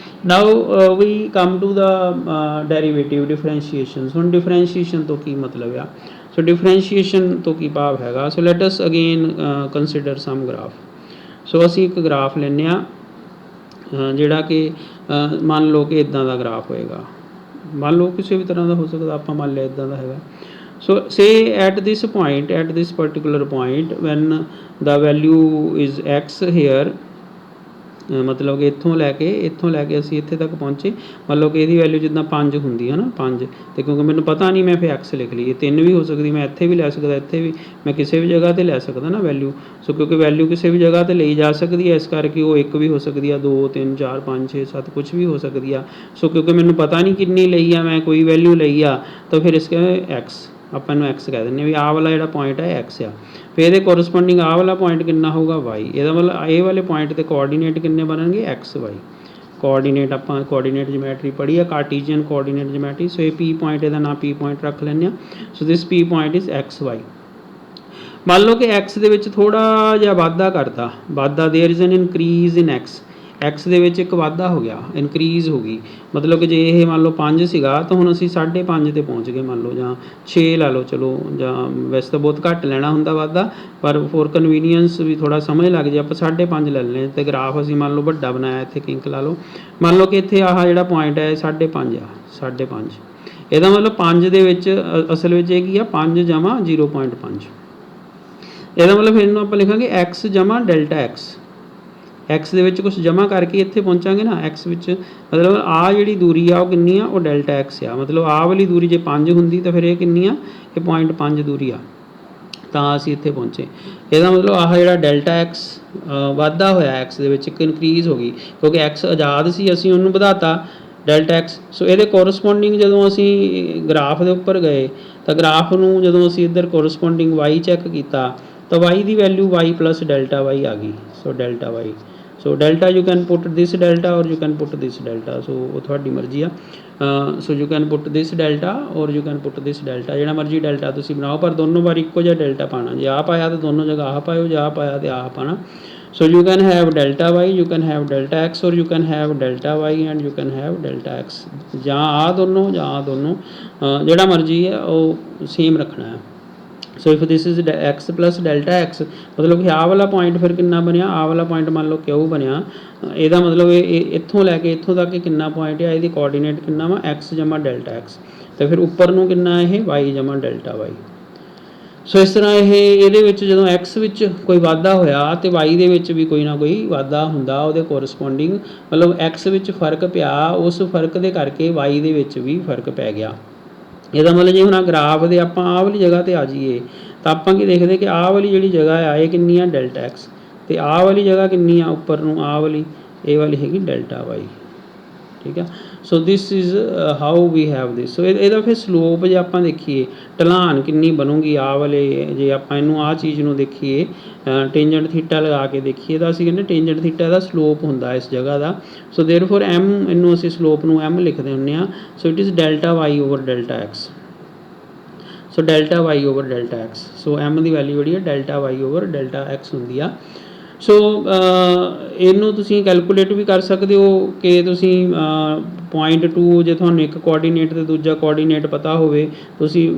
Now we come to the derivative differentiation. ਹੁਣ ਡਿਫਰੈਂਸ਼ੀਏਸ਼ਨ ਤੋਂ ਕੀ ਮਤਲਬ ਆ? ਸੋ ਡਿਫਰੈਂਸ਼ੀਏਸ਼ਨ ਤੋਂ ਕੀ ਭਾਵ ਹੈਗਾ? So let us again consider some graph. ਸੋ ਅਸੀਂ ਇੱਕ ਗ੍ਰਾਫ ਲੈਂਦੇ ਹਾਂ ਜਿਹੜਾ ਕਿ ਮੰਨ ਲਓ ਕਿ ਇੱਦਾਂ ਦਾ ਗ੍ਰਾਫ ਹੋਏਗਾ, ਮੰਨ ਲਓ ਕਿਸੇ ਵੀ ਤਰ੍ਹਾਂ ਦਾ ਹੋ ਸਕਦਾ, ਆਪਾਂ ਮੰਨ ਲਿਆ ਇੱਦਾਂ ਦਾ ਹੈਗਾ। So say at this point, at this particular point, when the value is x here, मतलब कि इत्थों लैके असीं इत्थे तक पहुँचे। मतलब कि इहदी वैल्यू जिद्दां 5 हुंदी है ना 5, ते क्योंकि मैनूं पता नहीं मैं फिर एक्स लिख लई। 3 भी हो सकदी, मैं इत्थे भी लै सकदा, इत्थे भी, मैं किसी भी जगह ते लै सकदा ना वैल्यू। सो क्योंकि वैल्यू किसी भी जगह ते ਲਈ जा सकदी है, इस करके वो 1 भी हो सकदी है, 2 3 4 5 6 7 कुछ भी हो सकदी आ। सो क्योंकि मैनूं पता नहीं कितनी ਲਈ आ, मैं कोई वैल्यू ਲਈ आ, तो फिर इसके एक्स ਆਪਾਂ ਇਹਨੂੰ ਐਕਸ ਕਹਿ ਦਿੰਦੇ ਵੀ ਆਹ ਵਾਲਾ ਜਿਹੜਾ ਪੁਆਇੰਟ ਹੈ ਐਕਸ ਆ। ਫਿਰ ਇਹਦੇ ਕੋਰਸਪੋਂਡਿੰਗ ਆਹ ਵਾਲਾ ਪੁਆਇੰਟ ਕਿੰਨਾ ਹੋਊਗਾ ਵਾਈ। ਇਹਦਾ ਮਤਲਬ ਇਹ ਵਾਲੇ ਪੁਆਇੰਟ ਦੇ ਕੋਆਰਡੀਨੇਟ ਕਿੰਨੇ ਬਣਨਗੇ ਐਕਸ ਵਾਈ। ਕੋਆਰਡੀਨੇਟ ਆਪਾਂ ਕੋਆਰਡੀਨੇਟ ਜਿਓਮੈਟਰੀ ਪੜ੍ਹੀ ਆ, ਕਾਰਟੀਜ਼ੀਅਨ ਕੋਆਰਡੀਨੇਟ ਜਿਓਮੈਟਰੀ। ਸੋ ਇਹ ਪੀ ਪੁਆਇੰਟ ਇਹਦਾ ਨਾਂ ਪੀ ਪੁਆਇੰਟ ਰੱਖ ਲੈਂਦੇ ਹਾਂ। ਸੋ ਦਿਸ ਪੀ ਪੁਆਇੰਟ ਇਜ਼ ਐਕਸ ਵਾਈ। ਮੰਨ ਲਓ ਕਿ ਐਕਸ ਦੇ ਵਿੱਚ ਥੋੜ੍ਹਾ ਜਿਹਾ ਵਾਧਾ ਕਰਤਾ, ਵਾਧਾ there is an increase in x. X ਦੇ ਵਿੱਚ ਇੱਕ ਵਾਧਾ ਹੋ ਗਿਆ, ਇਨਕਰੀਜ਼ ਹੋ ਗਈ। ਮਤਲਬ ਕਿ ਜੇ ਇਹ ਮੰਨ ਲਓ 5 ਸੀਗਾ ਤਾਂ ਹੁਣ ਅਸੀਂ 5.5 ਤੇ ਪਹੁੰਚ ਗਏ ਮੰਨ ਲਓ, ਜਾਂ 6 ਲਾ ਲਓ ਚਲੋ, ਜਾਂ ਵੈਸੇ ਤਾਂ ਬਹੁਤ ਘੱਟ ਲੈਣਾ ਹੁੰਦਾ ਵਾਧਾ, ਪਰ ਫੋਰ ਕਨਵੀਨੀਅੰਸ ਵੀ ਥੋੜ੍ਹਾ ਸਮਝ ਲੱਗ ਜੇ ਆਪਾਂ 5.5 ਲੈ ਲੈਂਦੇ। ਅਤੇ ਗਰਾਫ ਅਸੀਂ ਮੰਨ ਲਓ ਵੱਡਾ ਬਣਾਇਆ, ਇੱਥੇ ਕਿੰਕ ਲਾ ਲਓ। ਮੰਨ ਲਓ ਕਿ ਇੱਥੇ ਆਹ ਜਿਹੜਾ ਪੁਆਇੰਟ ਹੈ 5.5 ਆ, 5.5। ਇਹਦਾ ਮਤਲਬ 5 ਦੇ ਵਿੱਚ ਅਸਲ ਵਿੱਚ ਇਹ ਕੀ ਆ 5 ਜਮ੍ਹਾਂ 0.5। ਇਹਦਾ ਮਤਲਬ ਫਿਰ ਇਹਨੂੰ ਆਪਾਂ ਲਿਖਾਂਗੇ ਐਕਸ ਜਮ੍ਹਾਂ ਡੈਲਟਾ ਐਕਸ। ਐਕਸ ਦੇ ਵਿੱਚ ਕੁਛ ਜਮ੍ਹਾਂ ਕਰਕੇ ਇੱਥੇ ਪਹੁੰਚਾਂਗੇ ਨਾ ਐਕਸ ਵਿੱਚ, ਮਤਲਬ ਆਹ ਜਿਹੜੀ ਦੂਰੀ ਆ ਉਹ ਕਿੰਨੀ ਆ, ਉਹ ਡੈਲਟਾ ਐਕਸ ਆ। ਮਤਲਬ ਆਹ ਵਾਲੀ ਦੂਰੀ ਜੇ 5 ਹੁੰਦੀ ਤਾਂ ਫਿਰ ਇਹ ਕਿੰਨੀ ਆ, ਇਹ 0.5 ਦੂਰੀ ਆ, ਤਾਂ ਅਸੀਂ ਇੱਥੇ ਪਹੁੰਚੇ। ਇਹਦਾ ਮਤਲਬ ਆਹ ਜਿਹੜਾ ਡੈਲਟਾ ਐਕਸ ਵਾਧਾ ਹੋਇਆ ਐਕਸ ਦੇ ਵਿੱਚ, ਇੱਕ ਇਨਕਰੀਜ਼ ਹੋ ਗਈ, ਕਿਉਂਕਿ ਐਕਸ ਆਜ਼ਾਦ ਸੀ, ਅਸੀਂ ਉਹਨੂੰ ਵਧਾਤਾ ਡੈਲਟਾ ਐਕਸ। ਸੋ ਇਹਦੇ ਕੋਰਸਪੋਂਡਿੰਗ ਜਦੋਂ ਅਸੀਂ ਗਰਾਫ ਦੇ ਉੱਪਰ ਗਏ ਤਾਂ ਗਰਾਫ ਨੂੰ ਜਦੋਂ ਅਸੀਂ ਇੱਧਰ ਕੋਰਸਪੋਂਡਿੰਗ ਵਾਈ ਚੈੱਕ ਕੀਤਾ ਤਾਂ ਵਾਈ ਦੀ value y plus delta y ਆ ਗਈ। So delta y, so delta you can put this delta or you can put this delta. So ਉਹ ਤੁਹਾਡੀ ਮਰਜ਼ੀ ਆ। So you can put this delta or you can put this delta, ਜਿਹੜਾ ਮਰਜ਼ੀ delta ਤੁਸੀਂ ਬਣਾਓ, ਪਰ ਦੋਨੋਂ ਵਾਰ ਇੱਕੋ ਜਿਹਾ ਡੈਲਟਾ ਪਾਉਣਾ। ਜੇ ਆਹ ਪਾਇਆ ਤਾਂ ਦੋਨੋਂ ਜਗ੍ਹਾ ਆਹ ਪਾਇਓ, ਜੇ ਆਹ ਪਾਇਆ ਤਾਂ ਆਹ ਪਾਉਣਾ। So you can have delta y, you can have delta x or you can have delta y and you can have delta x. ਜਾਂ ਆਹ ਦੋਨੋਂ ਜਾਂ ਆਹ ਦੋਨੋਂ, ਜਿਹੜਾ ਮਰਜ਼ੀ ਹੈ ਉਹ ਸੇਮ ਰੱਖਣਾ ਹੈ। So if this is x plus delta x, ਮਤਲਬ ਕਿ ਆਹ ਵਾਲਾ ਪੁਆਇੰਟ ਫਿਰ ਕਿੰਨਾ ਬਣਿਆ, ਆਹ ਵਾਲਾ ਪੁਆਇੰਟ ਮੰਨ ਲਓ ਕਿਉਂ ਬਣਿਆ, ਇਹਦਾ ਮਤਲਬ ਇਹ ਇੱਥੋਂ ਲੈ ਕੇ ਇੱਥੋਂ ਤੱਕ ਕਿੰਨਾ ਪੁਆਇੰਟ ਆ, ਇਹਦੀ ਕੋਆਰਡੀਨੇਟ ਕਿੰਨਾ ਵਾ ਐਕਸ ਜਮ੍ਹਾਂ ਡੈਲਟਾ ਐਕਸ, ਅਤੇ ਫਿਰ ਉੱਪਰ ਨੂੰ ਕਿੰਨਾ ਇਹ ਵਾਈ ਜਮ੍ਹਾਂ ਡੈਲਟਾ ਵਾਈ। ਸੋ ਇਸ ਤਰ੍ਹਾਂ ਇਹਦੇ ਵਿੱਚ ਜਦੋਂ ਐਕਸ ਵਿੱਚ ਕੋਈ ਵਾਧਾ ਹੋਇਆ ਅਤੇ ਵਾਈ ਦੇ ਵਿੱਚ ਵੀ ਕੋਈ ਨਾ ਕੋਈ ਵਾਧਾ ਹੁੰਦਾ ਉਹਦੇ ਕੋਰਸਪੋਂਡਿੰਗ, ਮਤਲਬ ਐਕਸ ਵਿੱਚ ਫਰਕ ਪਿਆ, ਉਸ ਫਰਕ ਦੇ ਕਰਕੇ ਵਾਈ ਦੇ ਵਿੱਚ ਵੀ ਫਰਕ ਪੈ ਗਿਆ। ਇਹਦਾ ਮਤਲਬ ਜੇ ਹੁਣ ਗਰਾਫ ਦੇ ਆਪਾਂ ਆਹ ਵਾਲੀ ਜਗ੍ਹਾ 'ਤੇ ਆ ਜਾਈਏ ਤਾਂ ਆਪਾਂ ਕੀ ਦੇਖਦੇ ਕਿ ਆਹ ਵਾਲੀ ਜਿਹੜੀ ਜਗ੍ਹਾ ਆ ਇਹ ਕਿੰਨੀ ਆ ਡੈਲਟਾ ਐਕਸ, ਅਤੇ ਆਹ ਵਾਲੀ ਜਗ੍ਹਾ ਕਿੰਨੀ ਆ ਉੱਪਰ ਨੂੰ, ਆਹ ਵਾਲੀ ਇਹ ਵਾਲੀ ਹੈਗੀ ਡੈਲਟਾ ਵਾਈ। ਠੀਕ ਆ। So this is how we have this. So ਇਹਦਾ ਫਿਰ ਸਲੋਪ ਜੇ ਆਪਾਂ ਦੇਖੀਏ ਢਲਾਨ ਕਿੰਨੀ ਬਣੂਗੀ ਆਹ ਵਾਲੇ, ਜੇ ਆਪਾਂ ਇਹਨੂੰ ਆਹ ਚੀਜ਼ ਨੂੰ ਦੇਖੀਏ ਟੇਂਜੈਂਟ ਥੀਟਾ ਲਗਾ ਕੇ ਦੇਖੀਏ ਤਾਂ ਅਸੀਂ ਕਹਿੰਦੇ ਟੇਂਜੈਂਟ ਥੀਟਾ ਦਾ ਸਲੋਪ ਹੁੰਦਾ ਇਸ ਜਗ੍ਹਾ ਦਾ। ਸੋ ਦੇਅਰਫੋਰ ਐਮ, ਇਹਨੂੰ ਅਸੀਂ ਸਲੋਪ ਨੂੰ ਐਮ ਲਿਖਦੇ ਹੁੰਦੇ ਹਾਂ। So it is delta y over delta x. So delta y over delta x, so M ਦੀ ਵੈਲਿਊ ਜਿਹੜੀ ਹੈ delta y over delta x ਹੁੰਦੀ ਆ। ਸੋ ਇਹਨੂੰ ਤੁਸੀਂ ਕੈਲਕੂਲੇਟ ਵੀ ਕਰ ਸਕਦੇ ਹੋ ਕਿ ਤੁਸੀਂ 0.2 ਜੇ ਤੁਹਾਨੂੰ ਇੱਕ ਕੋਆਰਡੀਨੇਟ ਅਤੇ ਦੂਜਾ ਕੋਆਰਡੀਨੇਟ ਪਤਾ ਹੋਵੇ, ਤੁਸੀਂ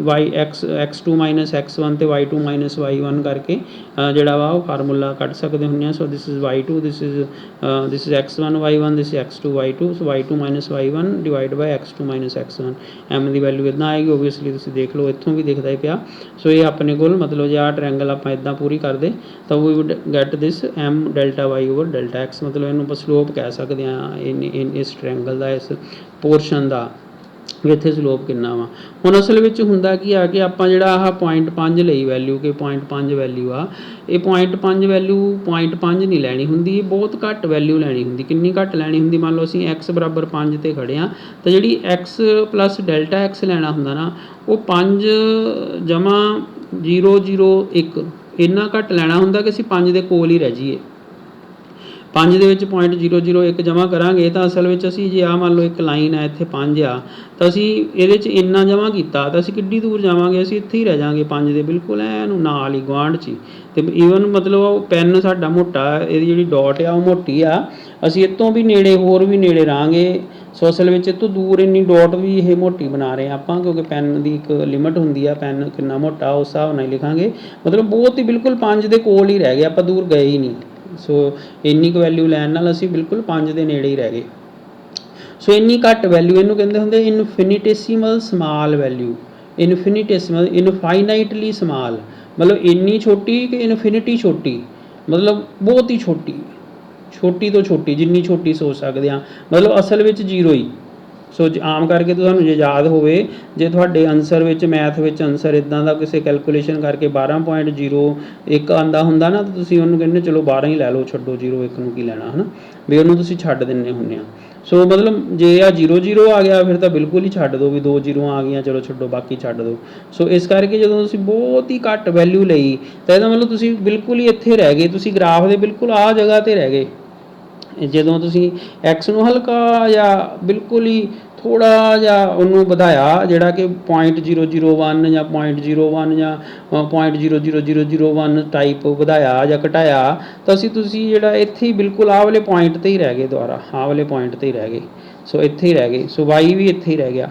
x2 ਮਾਈਨਸ x1 ਅਤੇ y2 ਮਾਈਨਸ y1 ਕਰਕੇ ਜਿਹੜਾ ਵਾ ਉਹ ਫਾਰਮੂਲਾ ਕੱਢ ਸਕਦੇ ਹੁੰਦੇ ਆ। So this is y2, this is x1 y1, this x2 y2। So y2 minus y1 divide by x2 minus x1। M ਦੀ ਵੈਲਿਊ ਇੱਦਾਂ ਆਏਗੀ, ਓਬਵੀਅਸਲੀ ਤੁਸੀਂ ਦੇਖ ਲਓ ਇੱਥੋਂ ਵੀ ਦਿਖਦਾ ਹੀ ਪਿਆ। ਸੋ ਇਹ ਆਪਣੇ ਕੋਲ ਮਤਲਬ ਜੇ ਆਹ ਟਰੈਂਗਲ ਆਪਾਂ ਇੱਦਾਂ ਪੂਰੀ ਕਰਦੇ ਤਾਂ we would get this m delta y over delta x. ਮਤਲਬ ਇਹਨੂੰ ਆਪਾਂ ਸਲੋਪ ਕਹਿ ਸਕਦੇ ਹਾਂ ਇਸ ਟਰੈਂਗਲ ਦਾ, ਇਸ ਪੋਰਸ਼ਨ ਦਾ, ਵੀ ਇੱਥੇ ਸਲੋਪ ਕਿੰਨਾ ਵਾ। ਹੁਣ ਅਸਲ ਵਿੱਚ ਹੁੰਦਾ ਕੀ ਆ ਕਿ ਆਪਾਂ ਜਿਹੜਾ ਆਹ 0.5 ਲਈ ਵੈਲਿਊ, ਕਿ 0.5 ਵੈਲਿਊ ਆ, ਇਹ 0.5 ਵੈਲਿਊ 0.5 ਨਹੀਂ ਲੈਣੀ ਹੁੰਦੀ, ਇਹ ਬਹੁਤ ਘੱਟ ਵੈਲਿਊ ਲੈਣੀ ਹੁੰਦੀ। ਕਿੰਨੀ ਘੱਟ ਲੈਣੀ ਹੁੰਦੀ, ਮੰਨ ਲਓ ਅਸੀਂ x ਬਰਾਬਰ 5 'ਤੇ ਖੜ੍ਹੇ ਹਾਂ ਤਾਂ ਜਿਹੜੀ x ਪਲੱਸ ਡੈਲਟਾ ਐਕਸ ਲੈਣਾ ਹੁੰਦਾ ਨਾ, ਉਹ 5 ਜਮ੍ਹਾਂ 0.01 ਇੰਨਾ ਘੱਟ ਲੈਣਾ ਹੁੰਦਾ ਕਿ ਅਸੀਂ 5 ਦੇ ਕੋਲ ਹੀ ਰਹਿ ਜਾਈਏ। 5 ਦੇ ਵਿੱਚ 0.001 ਜਮ੍ਹਾਂ ਕਰਾਂਗੇ ਤਾਂ ਅਸਲ ਵਿੱਚ ਅਸੀਂ ਜੇ ਆਹ ਮੰਨ ਲਓ ਇੱਕ ਲਾਈਨ ਹੈ ਇੱਥੇ 5 ਆ ਤਾਂ ਅਸੀਂ ਇਹਦੇ 'ਚ ਇੰਨਾ ਜਮ੍ਹਾਂ ਕੀਤਾ ਤਾਂ ਅਸੀਂ ਕਿੱਡੀ ਦੂਰ ਜਾਵਾਂਗੇ, ਅਸੀਂ ਇੱਥੇ ਹੀ ਰਹਿ ਜਾਵਾਂਗੇ 5 ਦੇ ਬਿਲਕੁਲ ਇਹਨੂੰ ਨਾਲ ਹੀ ਗੁਆਂਢ 'ਚ ਹੀ। ਅਤੇ ਈਵਨ ਮਤਲਬ ਉਹ ਪੈਨ ਸਾਡਾ ਮੋਟਾ, ਇਹਦੀ ਜਿਹੜੀ ਡੋਟ ਆ ਉਹ ਮੋਟੀ ਆ, ਅਸੀਂ ਇਹ ਤੋਂ ਵੀ ਨੇੜੇ ਹੋਰ ਵੀ ਨੇੜੇ ਰਹਾਂਗੇ। ਸੋ ਅਸਲ ਵਿੱਚ ਇਹ ਤੋਂ ਦੂਰ ਇੰਨੀ ਡੋਟ ਵੀ ਇਹ ਮੋਟੀ ਬਣਾ ਰਹੇ ਆਪਾਂ, ਕਿਉਂਕਿ ਪੈਨ ਦੀ ਇੱਕ ਲਿਮਿਟ ਹੁੰਦੀ ਆ, ਪੈਨ ਕਿੰਨਾ ਮੋਟਾ ਉਸ ਹਿਸਾਬ ਨਾਲ ਲਿਖਾਂਗੇ। ਮਤਲਬ ਬਹੁਤ ਹੀ ਬਿਲਕੁਲ 5 ਦੇ ਕੋਲ ਹੀ ਰਹਿ ਗਏ, ਆਪਾਂ ਦੂਰ ਗਏ ਹੀ ਨਹੀਂ। ਸੋ ਇੰਨੀ ਕੁ ਵੈਲਿਊ ਲੈਣ ਨਾਲ ਅਸੀਂ ਬਿਲਕੁਲ 5 ਦੇ ਨੇੜੇ ਹੀ ਰਹਿ ਗਏ। ਸੋ ਇੰਨੀ ਘੱਟ ਵੈਲਿਊ ਇਹਨੂੰ ਕਹਿੰਦੇ ਹੁੰਦੇ ਇਨਫਿਨੀਟੇਸੀਮਲ ਸਮਾਲ ਵੈਲਿਊ। ਇਨਫਿਨੀਟੇਸੀਮਲ, ਇਨਫਾਈਨਾਈਟਲੀ ਸਮਾਲ, ਮਤਲਬ ਇੰਨੀ ਛੋਟੀ ਕਿ ਇਨਫਿਨਿਟੀ ਛੋਟੀ, ਮਤਲਬ ਬਹੁਤ ਹੀ ਛੋਟੀ। ਛੋਟੀ ਤੋਂ ਛੋਟੀ ਜਿੰਨੀ ਛੋਟੀ ਸੋਚ ਸਕਦੇ ਹਾਂ, ਮਤਲਬ ਅਸਲ ਵਿੱਚ ਜ਼ੀਰੋ ਹੀ। ਸੋ ਆਮ ਕਰਕੇ ਤੁਹਾਨੂੰ ਜੇ ਯਾਦ ਹੋਵੇ, ਜੇ ਤੁਹਾਡੇ ਆਨਸਰ ਵਿੱਚ ਮੈਥ ਵਿੱਚ ਆਨਸਰ ਇੱਦਾਂ ਦਾ ਕਿਸੇ ਕੈਲਕੂਲੇਸ਼ਨ ਕਰਕੇ 12.01 ਆਉਂਦਾ ਹੁੰਦਾ ਨਾ, ਤਾਂ ਤੁਸੀਂ ਉਹਨੂੰ ਕਹਿੰਦੇ ਚਲੋ 12 ਹੀ ਲੈ ਲਓ, ਛੱਡੋ 01 ਨੂੰ ਕੀ ਲੈਣਾ, ਹੈ ਨਾ, ਵੀ ਉਹਨੂੰ ਤੁਸੀਂ ਛੱਡ ਦਿੰਦੇ ਹੁੰਦੇ ਆ। ਸੋ ਮਤਲਬ ਜੇ ਆ 0 ਆ ਗਿਆ ਫਿਰ ਤਾਂ ਬਿਲਕੁਲ ਹੀ ਛੱਡ ਦਿਓ, ਵੀ 2 ਜ਼ੀਰੋਆਂ ਆ ਗਈਆਂ, ਚਲੋ ਛੱਡੋ ਬਾਕੀ ਛੱਡ ਦਿਓ। ਸੋ ਇਸ ਕਰਕੇ ਜਦੋਂ ਤੁਸੀਂ ਬਹੁਤ ਹੀ ਘੱਟ ਵੈਲਿਊ ਲਈ ਤਾਂ ਇਹਦਾ ਮਤਲਬ ਤੁਸੀਂ ਬਿਲਕੁਲ ਹੀ ਇੱਥੇ ਰਹਿ ਗਏ, ਤੁਸੀਂ ਗ੍ਰਾਫ ਦੇ ਬਿਲਕੁਲ ਆਹ ਜਗ੍ਹਾ 'ਤੇ ਰਹਿ ਗਏ। ਜਦੋਂ ਤੁਸੀਂ ਐਕਸ ਨੂੰ ਹਲਕਾ ਜਾਂ ਬਿਲਕੁਲ ਹੀ ਥੋੜ੍ਹਾ ਜਿਹਾ ਉਹਨੂੰ ਵਧਾਇਆ, ਜਿਹੜਾ ਕਿ 0.001 ਜਾਂ 0.01 ਜਾਂ 0.00001 ਟਾਈਪ ਵਧਾਇਆ ਜਾਂ ਘਟਾਇਆ, ਤਾਂ ਤੁਸੀਂ ਜਿਹੜਾ ਇੱਥੇ ਹੀ ਬਿਲਕੁਲ ਆਹ ਵਾਲੇ ਪੁਆਇੰਟ 'ਤੇ ਹੀ ਰਹਿ ਗਏ, ਦੁਬਾਰਾ ਆਹ ਵਾਲੇ ਪੁਆਇੰਟ 'ਤੇ ਹੀ ਰਹਿ ਗਏ। ਸੋ ਇੱਥੇ ਹੀ ਰਹਿ ਗਏ। ਸੋ ਵਾਈ ਵੀ ਇੱਥੇ ਹੀ ਰਹਿ ਗਿਆ।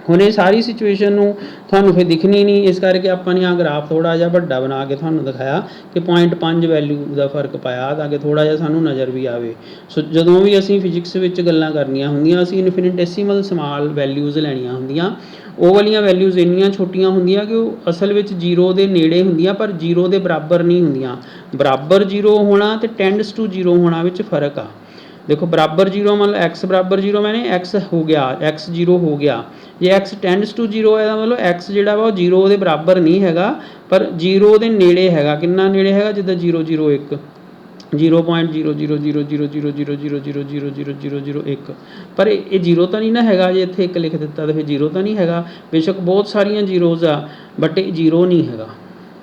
ਹੁਣ ਇਹ ਸਾਰੀ ਸਿਚੁਏਸ਼ਨ ਨੂੰ ਤੁਹਾਨੂੰ ਫਿਰ ਦਿਖਣੀ ਨਹੀਂ, ਇਸ ਕਰਕੇ ਆਪਾਂ ਨੇ ਆਹ ਗ੍ਰਾਫ ਥੋੜ੍ਹਾ ਜਿਹਾ ਵੱਡਾ ਬਣਾ ਕੇ ਤੁਹਾਨੂੰ ਦਿਖਾਇਆ ਕਿ 0.5 ਵੈਲਿਊ ਦਾ ਫਰਕ ਪਾਇਆ, ਤਾਂ ਕਿ ਥੋੜ੍ਹਾ ਜਿਹਾ ਸਾਨੂੰ ਨਜ਼ਰ ਵੀ ਆਵੇ। ਸੋ ਜਦੋਂ ਵੀ ਅਸੀਂ ਫਿਜ਼ਿਕਸ ਵਿੱਚ ਗੱਲਾਂ ਕਰਨੀਆਂ ਹੁੰਦੀਆਂ, ਅਸੀਂ ਇਨਫਿਨੀਟੇਸੀਮਲ ਸਮਾਲ ਵੈਲਿਊਜ਼ ਲੈਣੀਆਂ ਹੁੰਦੀਆਂ। ਉਹ ਵਾਲੀਆਂ ਵੈਲਿਊਜ਼ ਇੰਨੀਆਂ ਛੋਟੀਆਂ ਹੁੰਦੀਆਂ ਕਿ ਉਹ ਅਸਲ ਵਿੱਚ ਜ਼ੀਰੋ ਦੇ ਨੇੜੇ ਹੁੰਦੀਆਂ, ਪਰ ਜ਼ੀਰੋ ਦੇ ਬਰਾਬਰ ਨਹੀਂ ਹੁੰਦੀਆਂ। ਬਰਾਬਰ ਜ਼ੀਰੋ ਹੋਣਾ ਅਤੇ ਟੈਂਡਸ ਟੂ ਜ਼ੀਰੋ ਹੋਣਾ ਵਿੱਚ ਫਰਕ ਆ। ਦੇਖੋ ਬਰਾਬਰ ਜ਼ੀਰੋ ਮਤਲਬ ਐਕਸ ਬਰਾਬਰ ਜ਼ੀਰੋ, ਮੈਨੇ ਐਕਸ ਹੋ ਗਿਆ, ਐਕਸ ਜ਼ੀਰੋ ਹੋ ਗਿਆ। ਜੇ ਐਕਸ ਟੈਂਡਸ ਟੂ ਜ਼ੀਰੋ ਹੈ, ਮਤਲਬ ਐਕਸ ਜਿਹੜਾ ਵਾ ਉਹ ਜ਼ੀਰੋ ਦੇ ਬਰਾਬਰ ਨਹੀਂ ਹੈਗਾ, ਪਰ ਜ਼ੀਰੋ ਦੇ ਨੇੜੇ ਹੈਗਾ। ਕਿੰਨਾ ਨੇੜੇ ਹੈਗਾ? ਜਿੱਦਾਂ 0.01 0.0000000000001, ਪਰ ਇਹ ਜ਼ੀਰੋ ਤਾਂ ਨਹੀਂ ਨਾ ਹੈਗਾ। ਜੇ ਇੱਥੇ 1 ਲਿਖ ਦਿੱਤਾ ਤਾਂ ਫਿਰ ਜ਼ੀਰੋ ਤਾਂ ਨਹੀਂ ਹੈਗਾ। ਬੇਸ਼ੱਕ ਬਹੁਤ ਸਾਰੀਆਂ ਜ਼ੀਰੋਜ਼ ਆ, ਬਟ ਇਹ ਜ਼ੀਰੋ ਨਹੀਂ ਹੈਗਾ।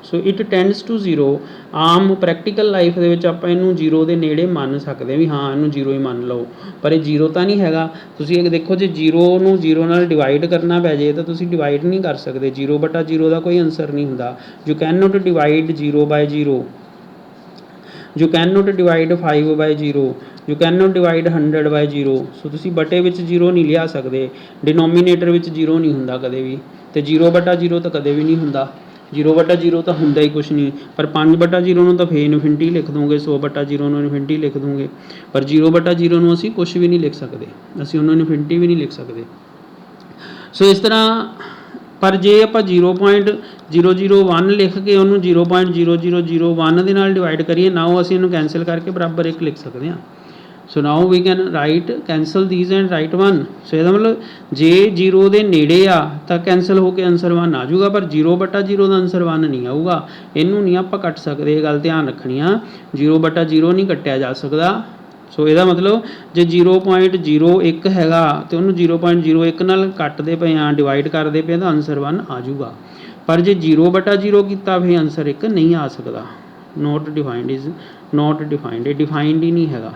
So it tends to zero. ਆਮ ਪ੍ਰੈਕਟੀਕਲ ਲਾਈਫ ਦੇ ਵਿੱਚ ਆਪਾਂ ਇਹਨੂੰ ਜ਼ੀਰੋ ਦੇ ਨੇੜੇ ਮੰਨ ਸਕਦੇ ਵੀ ਹਾਂ, ਇਹਨੂੰ ਜ਼ੀਰੋ ਹੀ ਮੰਨ ਲਓ, ਪਰ ਇਹ ਜ਼ੀਰੋ ਤਾਂ ਨਹੀਂ ਹੈਗਾ। ਤੁਸੀਂ ਇਹ ਦੇਖੋ, ਜੇ ਜ਼ੀਰੋ ਨੂੰ ਜ਼ੀਰੋ ਨਾਲ ਡਿਵਾਈਡ ਕਰਨਾ ਪੈ ਜੇ ਤਾਂ ਤੁਸੀਂ ਡਿਵਾਈਡ ਨਹੀਂ ਕਰ ਸਕਦੇ। 0/0 ਦਾ ਕੋਈ ਆਨਸਰ ਨਹੀਂ ਹੁੰਦਾ। You can note divide 0/0, you can note divide 5/0, you can note divide 100/0। ਸੋ ਤੁਸੀਂ ਬਟੇ ਵਿੱਚ ਜ਼ੀਰੋ ਨਹੀਂ ਲਿਆ ਸਕਦੇ, ਡਿਨੋਮੀਨੇਟਰ ਵਿੱਚ ਜ਼ੀਰੋ ਨਹੀਂ ਹੁੰਦਾ ਕਦੇ ਵੀ, ਅਤੇ 0/0 ਤਾਂ ਕਦੇ ਵੀ ਨਹੀਂ ਹੁੰਦਾ। 0/0 ਤਾਂ ਹੁੰਦਾ ਹੀ ਕੁਛ ਨਹੀਂ, ਪਰ 5/0 ਨੂੰ ਤਾਂ ਫੇਰ ਇਨਫਿਨਿਟੀ ਲਿਖ ਦੂੰਗੇ, 100/0 ਨੂੰ ਇਨਫਿਨਿਟੀ ਲਿਖ ਦੂੰਗੇ, ਪਰ 0/0 ਨੂੰ ਅਸੀਂ ਕੁਛ ਵੀ ਨਹੀਂ ਲਿਖ ਸਕਦੇ, ਅਸੀਂ ਉਹਨੂੰ ਇਨਫਿਨਿਟੀ ਵੀ ਨਹੀਂ ਲਿਖ ਸਕਦੇ। ਸੋ ਇਸ ਤਰ੍ਹਾਂ, ਪਰ ਜੇ ਆਪਾਂ 0.001 ਲਿਖ ਕੇ ਉਹਨੂੰ 0.0001 ਦੇ ਨਾਲ ਡਿਵਾਈਡ ਕਰੀਏ, ਨਾ ਉਹ ਅਸੀਂ ਇਹਨੂੰ ਕੈਂਸਲ ਕਰਕੇ ਬਰਾਬਰ 1 ਲਿਖ ਸਕਦੇ ਹਾਂ। So now we can write cancel this and write 1। So ਇਹਦਾ ਮਤਲਬ ਜੇ 0 ਦੇ ਨੇੜੇ ਆ ਤਾਂ ਕੈਂਸਲ ਹੋ ਕੇ ਆਨਸਰ 1 ਆ ਜਾਊਗਾ, ਪਰ 0/0 ਦਾ ਆਨਸਰ 1 ਨਹੀਂ ਆਊਗਾ। ਇਹਨੂੰ ਨਹੀਂ ਆਪਾਂ ਕੱਟ ਸਕਦੇ, ਇਹ ਗੱਲ ਧਿਆਨ ਰੱਖਣੀ ਆ। 0/0 ਨਹੀਂ ਕੱਟਿਆ ਜਾ ਸਕਦਾ। ਸੋ ਇਹਦਾ ਮਤਲਬ ਜੇ 0.01 ਹੈਗਾ ਅਤੇ ਉਹਨੂੰ 0.01 ਨਾਲ ਕੱਟਦੇ ਪਏ ਹਾਂ, ਡਿਵਾਈਡ ਕਰਦੇ ਪਏ, ਤਾਂ ਆਨਸਰ 1 ਆ ਜਾਊਗਾ। ਪਰ ਜੇ 0/0 ਕੀਤਾ ਫਿਰ ਆਨਸਰ 1 ਨਹੀਂ ਆ ਸਕਦਾ। Note defined is not defined, ਇਹ ਡਿਫਾਈਨਡ ਹੀ ਨਹੀਂ ਹੈਗਾ,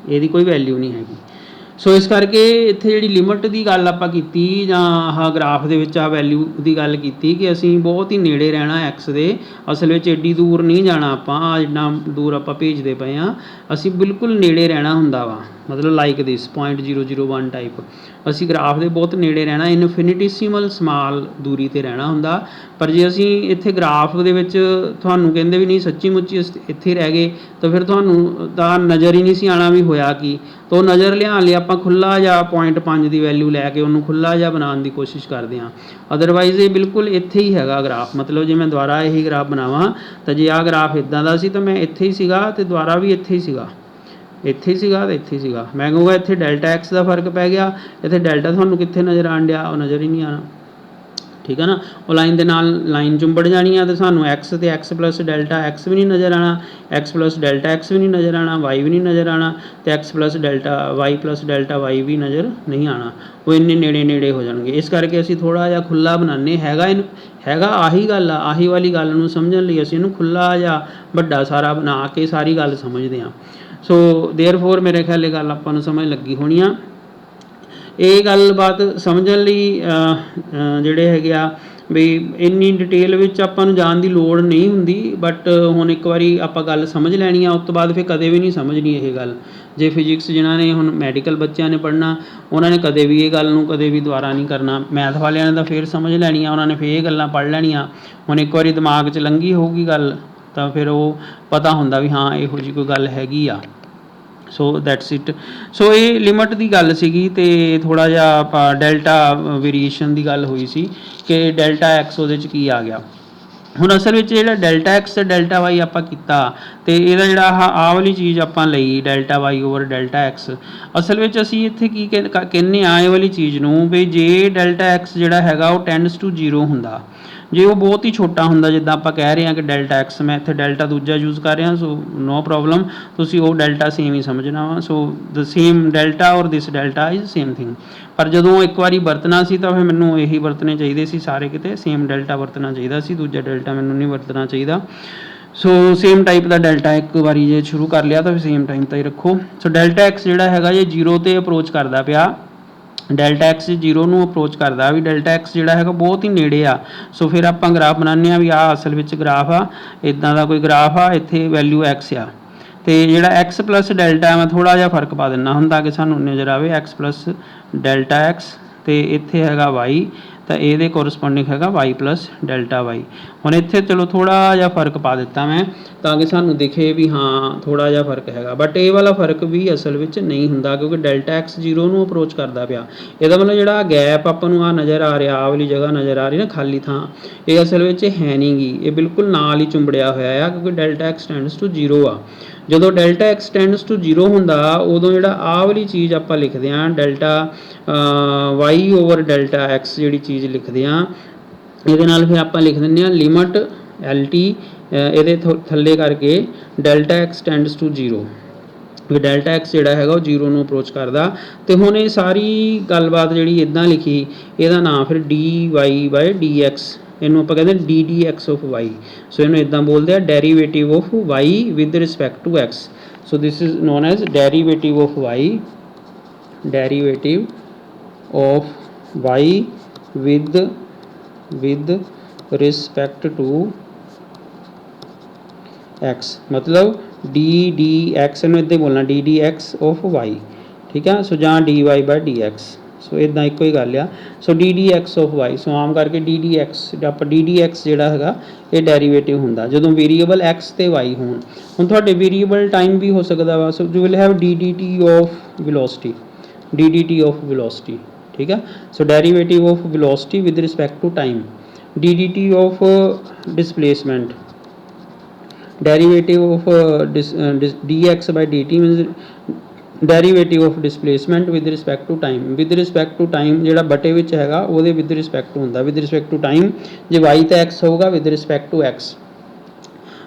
ਇਹਦੀ ਕੋਈ ਵੈਲਿਊ ਨਹੀਂ ਹੈਗੀ। ਸੋ ਇਸ ਕਰਕੇ ਇੱਥੇ ਜਿਹੜੀ ਲਿਮਟ ਦੀ ਗੱਲ ਆਪਾਂ ਕੀਤੀ, ਜਾਂ ਆਹ ਗ੍ਰਾਫ ਦੇ ਵਿੱਚ ਆਹ ਵੈਲਿਊ ਦੀ ਗੱਲ ਕੀਤੀ ਕਿ ਅਸੀਂ ਬਹੁਤ ਹੀ ਨੇੜੇ ਰਹਿਣਾ ਐਕਸ ਦੇ, ਅਸਲ ਵਿੱਚ ਐਡੀ ਦੂਰ ਨਹੀਂ ਜਾਣਾ ਆਪਾਂ, ਜਿੰਨਾ ਦੂਰ ਆਪਾਂ ਭੇਜਦੇ ਪਏ ਹਾਂ, ਅਸੀਂ ਬਿਲਕੁਲ ਨੇੜੇ ਰਹਿਣਾ ਹੁੰਦਾ ਵਾ। ਮਤਲਬ ਲਾਈਕ ਦਿਸ 0.001 ਟਾਈਪ ਅਸੀਂ ਗ੍ਰਾਫ ਦੇ ਬਹੁਤ ਨੇੜੇ ਰਹਿਣਾ, ਇਨਫਿਨੀਟੀਸੀਮਲ ਸਮਾਲ ਦੂਰੀ 'ਤੇ ਰਹਿਣਾ ਹੁੰਦਾ। ਪਰ ਜੇ ਅਸੀਂ ਇੱਥੇ ਗ੍ਰਾਫ ਦੇ ਵਿੱਚ ਤੁਹਾਨੂੰ ਕਹਿੰਦੇ ਵੀ ਨਹੀਂ ਸੱਚੀ ਮੁੱਚੀ ਇੱਥੇ ਰਹਿ ਗਏ, ਤਾਂ ਫਿਰ ਤੁਹਾਨੂੰ ਤਾਂ ਨਜ਼ਰ ਹੀ ਨਹੀਂ ਸੀ ਆਉਣਾ ਵੀ ਹੋਇਆ ਕੀ। ਤਾਂ ਉਹ ਨਜ਼ਰ ਲਿਆਉਣ ਲਈ ਆਪਾਂ ਖੁੱਲ੍ਹਾ ਜਿਹਾ 0.5 ਦੀ ਵੈਲਿਊ ਲੈ ਕੇ ਉਹਨੂੰ ਖੁੱਲ੍ਹਾ ਜਿਹਾ ਬਣਾਉਣ ਦੀ ਕੋਸ਼ਿਸ਼ ਕਰਦੇ ਹਾਂ। ਅਦਰਵਾਈਜ਼ ਇਹ ਬਿਲਕੁਲ ਇੱਥੇ ਹੀ ਹੈਗਾ ਗ੍ਰਾਫ। ਮਤਲਬ ਜੇ ਮੈਂ ਦੁਬਾਰਾ ਇਹੀ ਗ੍ਰਾਫ ਬਣਾਵਾਂ, ਤਾਂ ਜੇ ਆਹ ਗ੍ਰਾਫ ਇੱਦਾਂ ਦਾ ਸੀ ਤਾਂ ਮੈਂ ਇੱਥੇ ਹੀ ਸੀਗਾ, ਅਤੇ ਦੁਬਾਰਾ ਵੀ ਇੱਥੇ ਹੀ ਸੀਗਾ, ਇੱਥੇ ਹੀ ਸੀਗਾ ਅਤੇ ਇੱਥੇ ਹੀ ਸੀਗਾ। ਮੈਂ ਕਹੂੰਗਾ ਇੱਥੇ ਡੈਲਟਾ ਐਕਸ ਦਾ ਫਰਕ ਪੈ ਗਿਆ, ਇੱਥੇ ਡੈਲਟਾ ਤੁਹਾਨੂੰ ਕਿੱਥੇ ਨਜ਼ਰ ਆਉਣ ਡਿਆ? ਉਹ ਨਜ਼ਰ ਹੀ ਨਹੀਂ ਆਉਣਾ, ਠੀਕ ਹੈ ਨਾ। ਉਹ ਲਾਈਨ ਦੇ ਨਾਲ ਲਾਈਨ ਚੁੰਬੜ ਜਾਣੀ ਆ, ਅਤੇ ਸਾਨੂੰ ਐਕਸ ਅਤੇ ਐਕਸ ਪਲੱਸ ਡੈਲਟਾ ਐਕਸ ਵੀ ਨਹੀਂ ਨਜ਼ਰ ਆਉਣਾ, ਐਕਸ ਪਲੱਸ ਡੈਲਟਾ ਐਕਸ ਵੀ ਨਹੀਂ ਨਜ਼ਰ ਆਉਣਾ, ਵਾਈ ਵੀ ਨਹੀਂ ਨਜ਼ਰ ਆਉਣਾ, ਅਤੇ x plus delta y plus delta y ਵੀ ਨਜ਼ਰ ਨਹੀਂ ਆਉਣਾ। ਉਹ ਇੰਨੇ ਨੇੜੇ ਨੇੜੇ ਹੋ ਜਾਣਗੇ। ਇਸ ਕਰਕੇ ਅਸੀਂ ਥੋੜ੍ਹਾ ਜਿਹਾ ਖੁੱਲ੍ਹਾ ਬਣਾਉਂਦੇ ਹੈਗਾ ਆਹੀ ਗੱਲ ਆ, ਆਹੀ ਵਾਲੀ ਗੱਲ ਨੂੰ ਸਮਝਣ ਲਈ ਅਸੀਂ ਇਹਨੂੰ ਖੁੱਲ੍ਹਾ ਜਿਹਾ ਵੱਡਾ ਸਾਰਾ ਬਣਾ ਕੇ ਸਾਰੀ ਗੱਲ ਸਮਝਦੇ ਹਾਂ। ਸੋ ਦੇਅਰਫੋਰ ਮੇਰੇ ਖਿਆਲ ਇਹ ਗੱਲ ਆਪਾਂ ਨੂੰ ਸਮਝ ਲੱਗੀ ਹੋਣੀ ਆ। ਇਹ ਗੱਲਬਾਤ ਸਮਝਣ ਲਈ ਜਿਹੜੇ ਹੈਗੇ ਆ ਵੀ ਇੰਨੀ ਡਿਟੇਲ ਵਿੱਚ ਆਪਾਂ ਨੂੰ ਜਾਣ ਦੀ ਲੋੜ ਨਹੀਂ ਹੁੰਦੀ, ਬਟ ਹੁਣ ਇੱਕ ਵਾਰੀ ਆਪਾਂ ਗੱਲ ਸਮਝ ਲੈਣੀ ਆ, ਉਸ ਤੋਂ ਬਾਅਦ ਫਿਰ ਕਦੇ ਵੀ ਨਹੀਂ ਸਮਝਣੀ ਇਹ ਗੱਲ। ਜੇ ਫਿਜ਼ਿਕਸ ਜਿਨ੍ਹਾਂ ਨੇ ਹੁਣ ਮੈਡੀਕਲ ਬੱਚਿਆਂ ਨੇ ਪੜ੍ਹਨਾ, ਉਹਨਾਂ ਨੇ ਕਦੇ ਵੀ ਇਹ ਗੱਲ ਨੂੰ ਕਦੇ ਵੀ ਦੁਬਾਰਾ ਨਹੀਂ ਕਰਨਾ। ਮੈਥ ਵਾਲਿਆਂ ਨੇ ਤਾਂ ਫਿਰ ਸਮਝ ਲੈਣੀ ਆ, ਉਹਨਾਂ ਨੇ ਫਿਰ ਇਹ ਗੱਲਾਂ ਪੜ੍ਹ ਲੈਣੀਆਂ। ਹੁਣ ਇੱਕ ਵਾਰੀ ਦਿਮਾਗ 'ਚ ਲੰਘੀ ਹੋਊਗੀ ਗੱਲ, ਤਾਂ ਫਿਰ ਉਹ ਪਤਾ ਹੁੰਦਾ ਵੀ ਹਾਂ ਇਹੋ ਜਿਹੀ ਕੋਈ ਗੱਲ ਹੈਗੀ ਆ। So that's it. ਸੋ ਇਹ ਲਿਮਟ ਦੀ ਗੱਲ ਸੀਗੀ, ਅਤੇ ਥੋੜ੍ਹਾ ਜਿਹਾ ਆਪਾਂ ਡੈਲਟਾ ਵੇਰੀਏਸ਼ਨ ਦੀ ਗੱਲ ਹੋਈ ਸੀ ਕਿ ਡੈਲਟਾ ਐਕਸ ਉਹਦੇ 'ਚ ਕੀ ਆ ਗਿਆ। ਹੁਣ ਅਸਲ ਵਿੱਚ ਜਿਹੜਾ ਡੈਲਟਾ ਐਕਸ ਤੇ ਡੈਲਟਾ ਵਾਈ ਆਪਾਂ ਕੀਤਾ ਤੇ ਇਹਦਾ ਜਿਹੜਾ ਆਹ ਵਾਲੀ ਚੀਜ਼ ਆਪਾਂ ਲਈ delta y over delta x, ਅਸਲ ਵਿੱਚ ਅਸੀਂ ਇੱਥੇ ਕੀ ਕਹਿੰਦੇ ਆ ਇਹ ਵਾਲੀ ਚੀਜ਼ ਨੂੰ ਵੀ ਜੇ ਡੈਲਟਾ ਐਕਸ ਜਿਹੜਾ ਹੈਗਾ ਉਹ ਟੈਂਡਸ ਟੂ 0 ਹੁੰਦਾ, ਜੇ ਉਹ ਬਹੁਤ ਹੀ ਛੋਟਾ ਹੁੰਦਾ ਜਿੱਦਾਂ ਆਪਾਂ ਕਹਿ ਰਹੇ ਹਾਂ ਕਿ ਡੈਲਟਾ ਐਕਸ, ਮੈਂ ਇੱਥੇ ਡੈਲਟਾ ਦੂਜਾ ਯੂਜ਼ ਕਰ ਰਿਹਾ ਸੋ ਨੋ ਪ੍ਰੋਬਲਮ, ਤੁਸੀਂ ਉਹ ਡੈਲਟਾ ਸੇਮ ਹੀ ਸਮਝਣਾ ਵਾ। ਸੋ ਦ ਸੇਮ ਡੈਲਟਾ ਔਰ ਦਿਸ ਡੈਲਟਾ ਇਜ਼ ਸੇਮ ਥਿੰਗ, ਪਰ ਜਦੋਂ ਇੱਕ ਵਾਰੀ ਵਰਤਣਾ ਸੀ ਤਾਂ ਫਿਰ ਮੈਨੂੰ ਇਹੀ ਵਰਤਣੇ ਚਾਹੀਦੇ ਸੀ ਸਾਰੇ ਕਿਤੇ, ਸੇਮ ਡੈਲਟਾ ਵਰਤਣਾ ਚਾਹੀਦਾ ਸੀ, ਦੂਜਾ ਡੈਲਟਾ ਮੈਨੂੰ ਨਹੀਂ ਵਰਤਣਾ ਚਾਹੀਦਾ। ਸੋ ਸੇਮ ਟਾਈਪ ਦਾ ਡੈਲਟਾ ਇੱਕ ਵਾਰੀ ਜੇ ਸ਼ੁਰੂ ਕਰ ਲਿਆ ਤਾਂ ਫਿਰ ਸੇਮ ਟਾਈਮ ਤਾਂ ਹੀ ਰੱਖੋ। ਸੋ ਡੈਲਟਾ ਐਕਸ ਜਿਹੜਾ ਹੈਗਾ ਜੇ 0 ਤੇ ਅਪਰੋਚ ਕਰਦਾ ਪਿਆ, ਡੈਲਟਾ ਐਕਸ 0 ਨੂੰ ਅਪਰੋਚ ਕਰਦਾ ਵੀ ਡੈਲਟਾ ਐਕਸ ਜਿਹੜਾ ਹੈਗਾ ਬਹੁਤ ਹੀ ਨੇੜੇ ਆ, ਸੋ ਫਿਰ ਆਪਾਂ ਗ੍ਰਾਫ ਬਣਾਉਂਦੇ ਆ ਵੀ ਆਹ ਅਸਲ ਵਿੱਚ ਗ੍ਰਾਫ ਆ, ਇੱਦਾਂ ਦਾ ਕੋਈ ਗ੍ਰਾਫ ਆ, ਇੱਥੇ ਵੈਲਿਊ ਐਕਸ ਆ ਤੇ ਜਿਹੜਾ ਐਕਸ ਪਲੱਸ ਡੈਲਟਾ ਮੈਂ ਥੋੜ੍ਹਾ ਜਿਹਾ ਫਰਕ ਪਾ ਦਿੰਦਾ ਹੁੰਦਾ ਕਿ ਸਾਨੂੰ ਨਜ਼ਰ ਆਵੇ ਐਕਸ ਪਲੱਸ ਡੈਲਟਾ ਐਕਸ ਤੇ ਇੱਥੇ ਹੈਗਾ ਵਾਈ ਤਾਂ ਇਹਦੇ ਕੋਰਸਪੋਂਡਿੰਗ ਹੈਗਾ ਵਾਈ ਪਲੱਸ ਡੈਲਟਾ ਵਾਈ। ਹੁਣ ਇੱਥੇ ਚਲੋ ਥੋੜ੍ਹਾ ਜਿਹਾ ਫਰਕ ਪਾ ਦਿੱਤਾ ਮੈਂ ਤਾਂ ਕਿ ਸਾਨੂੰ ਦਿਖੇ ਵੀ ਹਾਂ ਥੋੜ੍ਹਾ ਜਿਹਾ ਫਰਕ ਹੈਗਾ, ਬਟ ਇਹ ਵਾਲਾ ਫਰਕ ਵੀ ਅਸਲ ਵਿੱਚ ਨਹੀਂ ਹੁੰਦਾ ਕਿਉਂਕਿ ਡੈਲਟਾ ਐਕਸ 0 ਨੂੰ ਅਪਰੋਚ ਕਰਦਾ ਪਿਆ। ਇਹਦਾ ਮਤਲਬ ਜਿਹੜਾ ਗੈਪ ਆਪਾਂ ਨੂੰ ਆ ਨਜ਼ਰ ਆ ਰਿਹਾ, ਆਹ ਵਾਲੀ ਜਗ੍ਹਾ ਨਜ਼ਰ ਆ ਰਹੀ ਨਾ ਖਾਲੀ ਥਾਂ, ਇਹ ਅਸਲ ਵਿੱਚ ਹੈ ਨਹੀਂ ਗੀ, ਇਹ ਬਿਲਕੁਲ ਨਾਲ ਹੀ ਚੁੰਬੜਿਆ ਹੋਇਆ ਆ ਕਿਉਂਕਿ ਡੈਲਟਾ ਐਕਸ ਟੈਂਡਸ ਟੂ 0 ਆ। ਜਦੋਂ ਡੈਲਟਾ ਐਕਸ ਟੈਂਡਸ ਟੂ 0 ਹੁੰਦਾ ਉਦੋਂ ਜਿਹੜਾ ਆਹ ਵਾਲੀ ਚੀਜ਼ ਆਪਾਂ ਲਿਖਦੇ ਹਾਂ delta y over delta x ਜਿਹੜੀ ਚੀਜ਼ ਲਿਖਦੇ ਹਾਂ ਇਹਦੇ ਨਾਲ ਫਿਰ ਆਪਾਂ ਲਿਖ ਦਿੰਦੇ ਹਾਂ ਲਿਮਟ ਐਲ ਟੀ ਇਹਦੇ ਥੱਲੇ ਕਰਕੇ ਡੈਲਟਾ ਐਕਸ ਟੈਂਡਸ ਟੂ 0 ਵੀ ਡੈਲਟਾ ਐਕਸ ਜਿਹੜਾ ਹੈਗਾ ਉਹ 0 ਨੂੰ ਅਪਰੋਚ ਕਰਦਾ। ਤੇ ਹੁਣ ਇਹ ਸਾਰੀ ਗੱਲਬਾਤ ਜਿਹੜੀ ਇੱਦਾਂ ਲਿਖੀ ਇਹਦਾ ਨਾਮ ਫਿਰ d y by d x, ਇਹਨੂੰ ਆਪਾਂ ਕਹਿੰਦੇ d d x of y. So ਇਹਨੂੰ ਇੱਦਾਂ ਬੋਲਦੇ ਆ derivative of y with respect to x. So this is known as derivative of y, derivative of y with respect to x, मतलब d d x ਨੂੰ ਇੱਦਾਂ ਬੋਲਣਾ d d x of y, ਠੀਕ ਹੈ। ਸੋ ਜਾਂ dy by dx, ਸੋ ਇੱਦਾਂ ਇੱਕੋ ਹੀ ਗੱਲ ਆ। So d d x of y, so ਆਮ ਕਰਕੇ डी डी x ਆਪਾਂ डी डी x ਜਿਹੜਾ ਹੈਗਾ ਇਹ ਡੈਰੀਵੇਟਿਵ ਹੁੰਦਾ ਜਦੋਂ ਵੇਰੀਏਬਲ x ਤੇ y ਹੋਣ। ਹੁਣ ਤੁਹਾਡੇ ਵੇਰੀਏਬਲ ਟਾਈਮ ਵੀ ਹੋ ਸਕਦਾ ਵਾ, so you will have d d t of velocity, d d t of velocity, ठीक है। So derivative of velocity with respect to time, d d t of displacement, derivative of d x by d t minus derivative of displacement with respect to time, with respect to time ਜਿਹੜਾ बटे ਵਿੱਚ ਹੈਗਾ ਉਹਦੇ with respect ਹੁੰਦਾ, with respect to time ਜੇ y ਤੇ x ਹੋਊਗਾ with respect to x।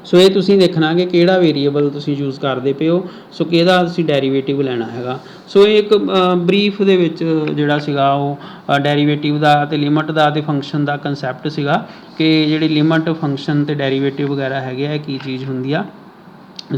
So ਇਹ ਤੁਸੀਂ ਦੇਖਣਾ ਕਿ ਕਿਹੜਾ ਵੇਰੀਏਬਲ ਤੁਸੀਂ ਯੂਜ਼ ਕਰਦੇ ਪਏ ਹੋ, ਸੋ ਕਿਹਦਾ ਤੁਸੀਂ ਡੈਰੀਵੇਟਿਵ ਲੈਣਾ ਹੈਗਾ। ਸੋ ਇਹ ਇੱਕ ਬਰੀਫ ਦੇ ਵਿੱਚ ਜਿਹੜਾ ਸੀਗਾ ਉਹ ਡੈਰੀਵੇਟਿਵ ਦਾ ਅਤੇ ਲਿਮਟ ਦਾ ਅਤੇ ਫੰਕਸ਼ਨ ਦਾ ਕੰਸੈਪਟ ਸੀਗਾ ਕਿ ਜਿਹੜੀ ਲਿਮਟ ਫੰਕਸ਼ਨ ਅਤੇ ਡੈਰੀਵੇਟਿਵ ਵਗੈਰਾ ਹੈਗੇ ਆ ਕੀ ਚੀਜ਼ ਹੁੰਦੀ ਆ।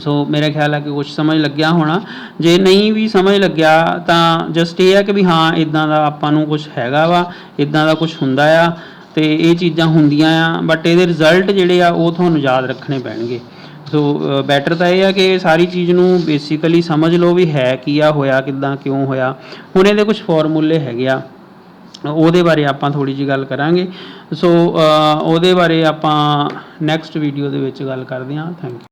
ਸੋ ਮੇਰਾ ਖਿਆਲ ਹੈ ਕਿ ਕੁਛ ਸਮਝ ਲੱਗਿਆ ਹੋਣਾ, ਜੇ ਨਹੀਂ ਵੀ ਸਮਝ ਲੱਗਿਆ ਤਾਂ ਜਸਟ ਇਹ ਹੈ ਕਿ ਵੀ ਹਾਂ ਇੱਦਾਂ ਦਾ ਆਪਾਂ ਨੂੰ ਕੁਛ ਹੈਗਾ ਵਾ, ਇੱਦਾਂ ਦਾ ਕੁਛ ਹੁੰਦਾ ਆ ਤੇ ਇਹ ਚੀਜ਼ਾਂ ਹੁੰਦੀਆਂ ਆ, ਬਟ ਇਹਦੇ ਰਿਜ਼ਲਟ ਜਿਹੜੇ ਆ ਉਹ ਤੁਹਾਨੂੰ ਯਾਦ ਰੱਖਣੇ ਪੈਣਗੇ। ਸੋ ਬੈਟਰ ਤਾਂ ਇਹ ਆ ਕਿ ਸਾਰੀ ਚੀਜ਼ ਨੂੰ ਬੇਸਿਕਲੀ ਸਮਝ ਲਓ ਵੀ ਹੈ ਕੀ ਆ, ਹੋਇਆ ਕਿੱਦਾਂ, ਕਿਉਂ ਹੋਇਆ। ਹੁਣ ਇਹਦੇ ਕੁਝ ਫਾਰਮੂਲੇ ਹੈਗੇ ਆ, ਉਹਦੇ ਬਾਰੇ ਆਪਾਂ ਥੋੜ੍ਹੀ ਜਿਹੀ ਗੱਲ ਕਰਾਂਗੇ। ਸੋ ਉਹਦੇ ਬਾਰੇ ਆਪਾਂ ਨੈਕਸਟ ਵੀਡੀਓ ਦੇ ਵਿੱਚ ਗੱਲ ਕਰਦੇ ਹਾਂ। Thank you.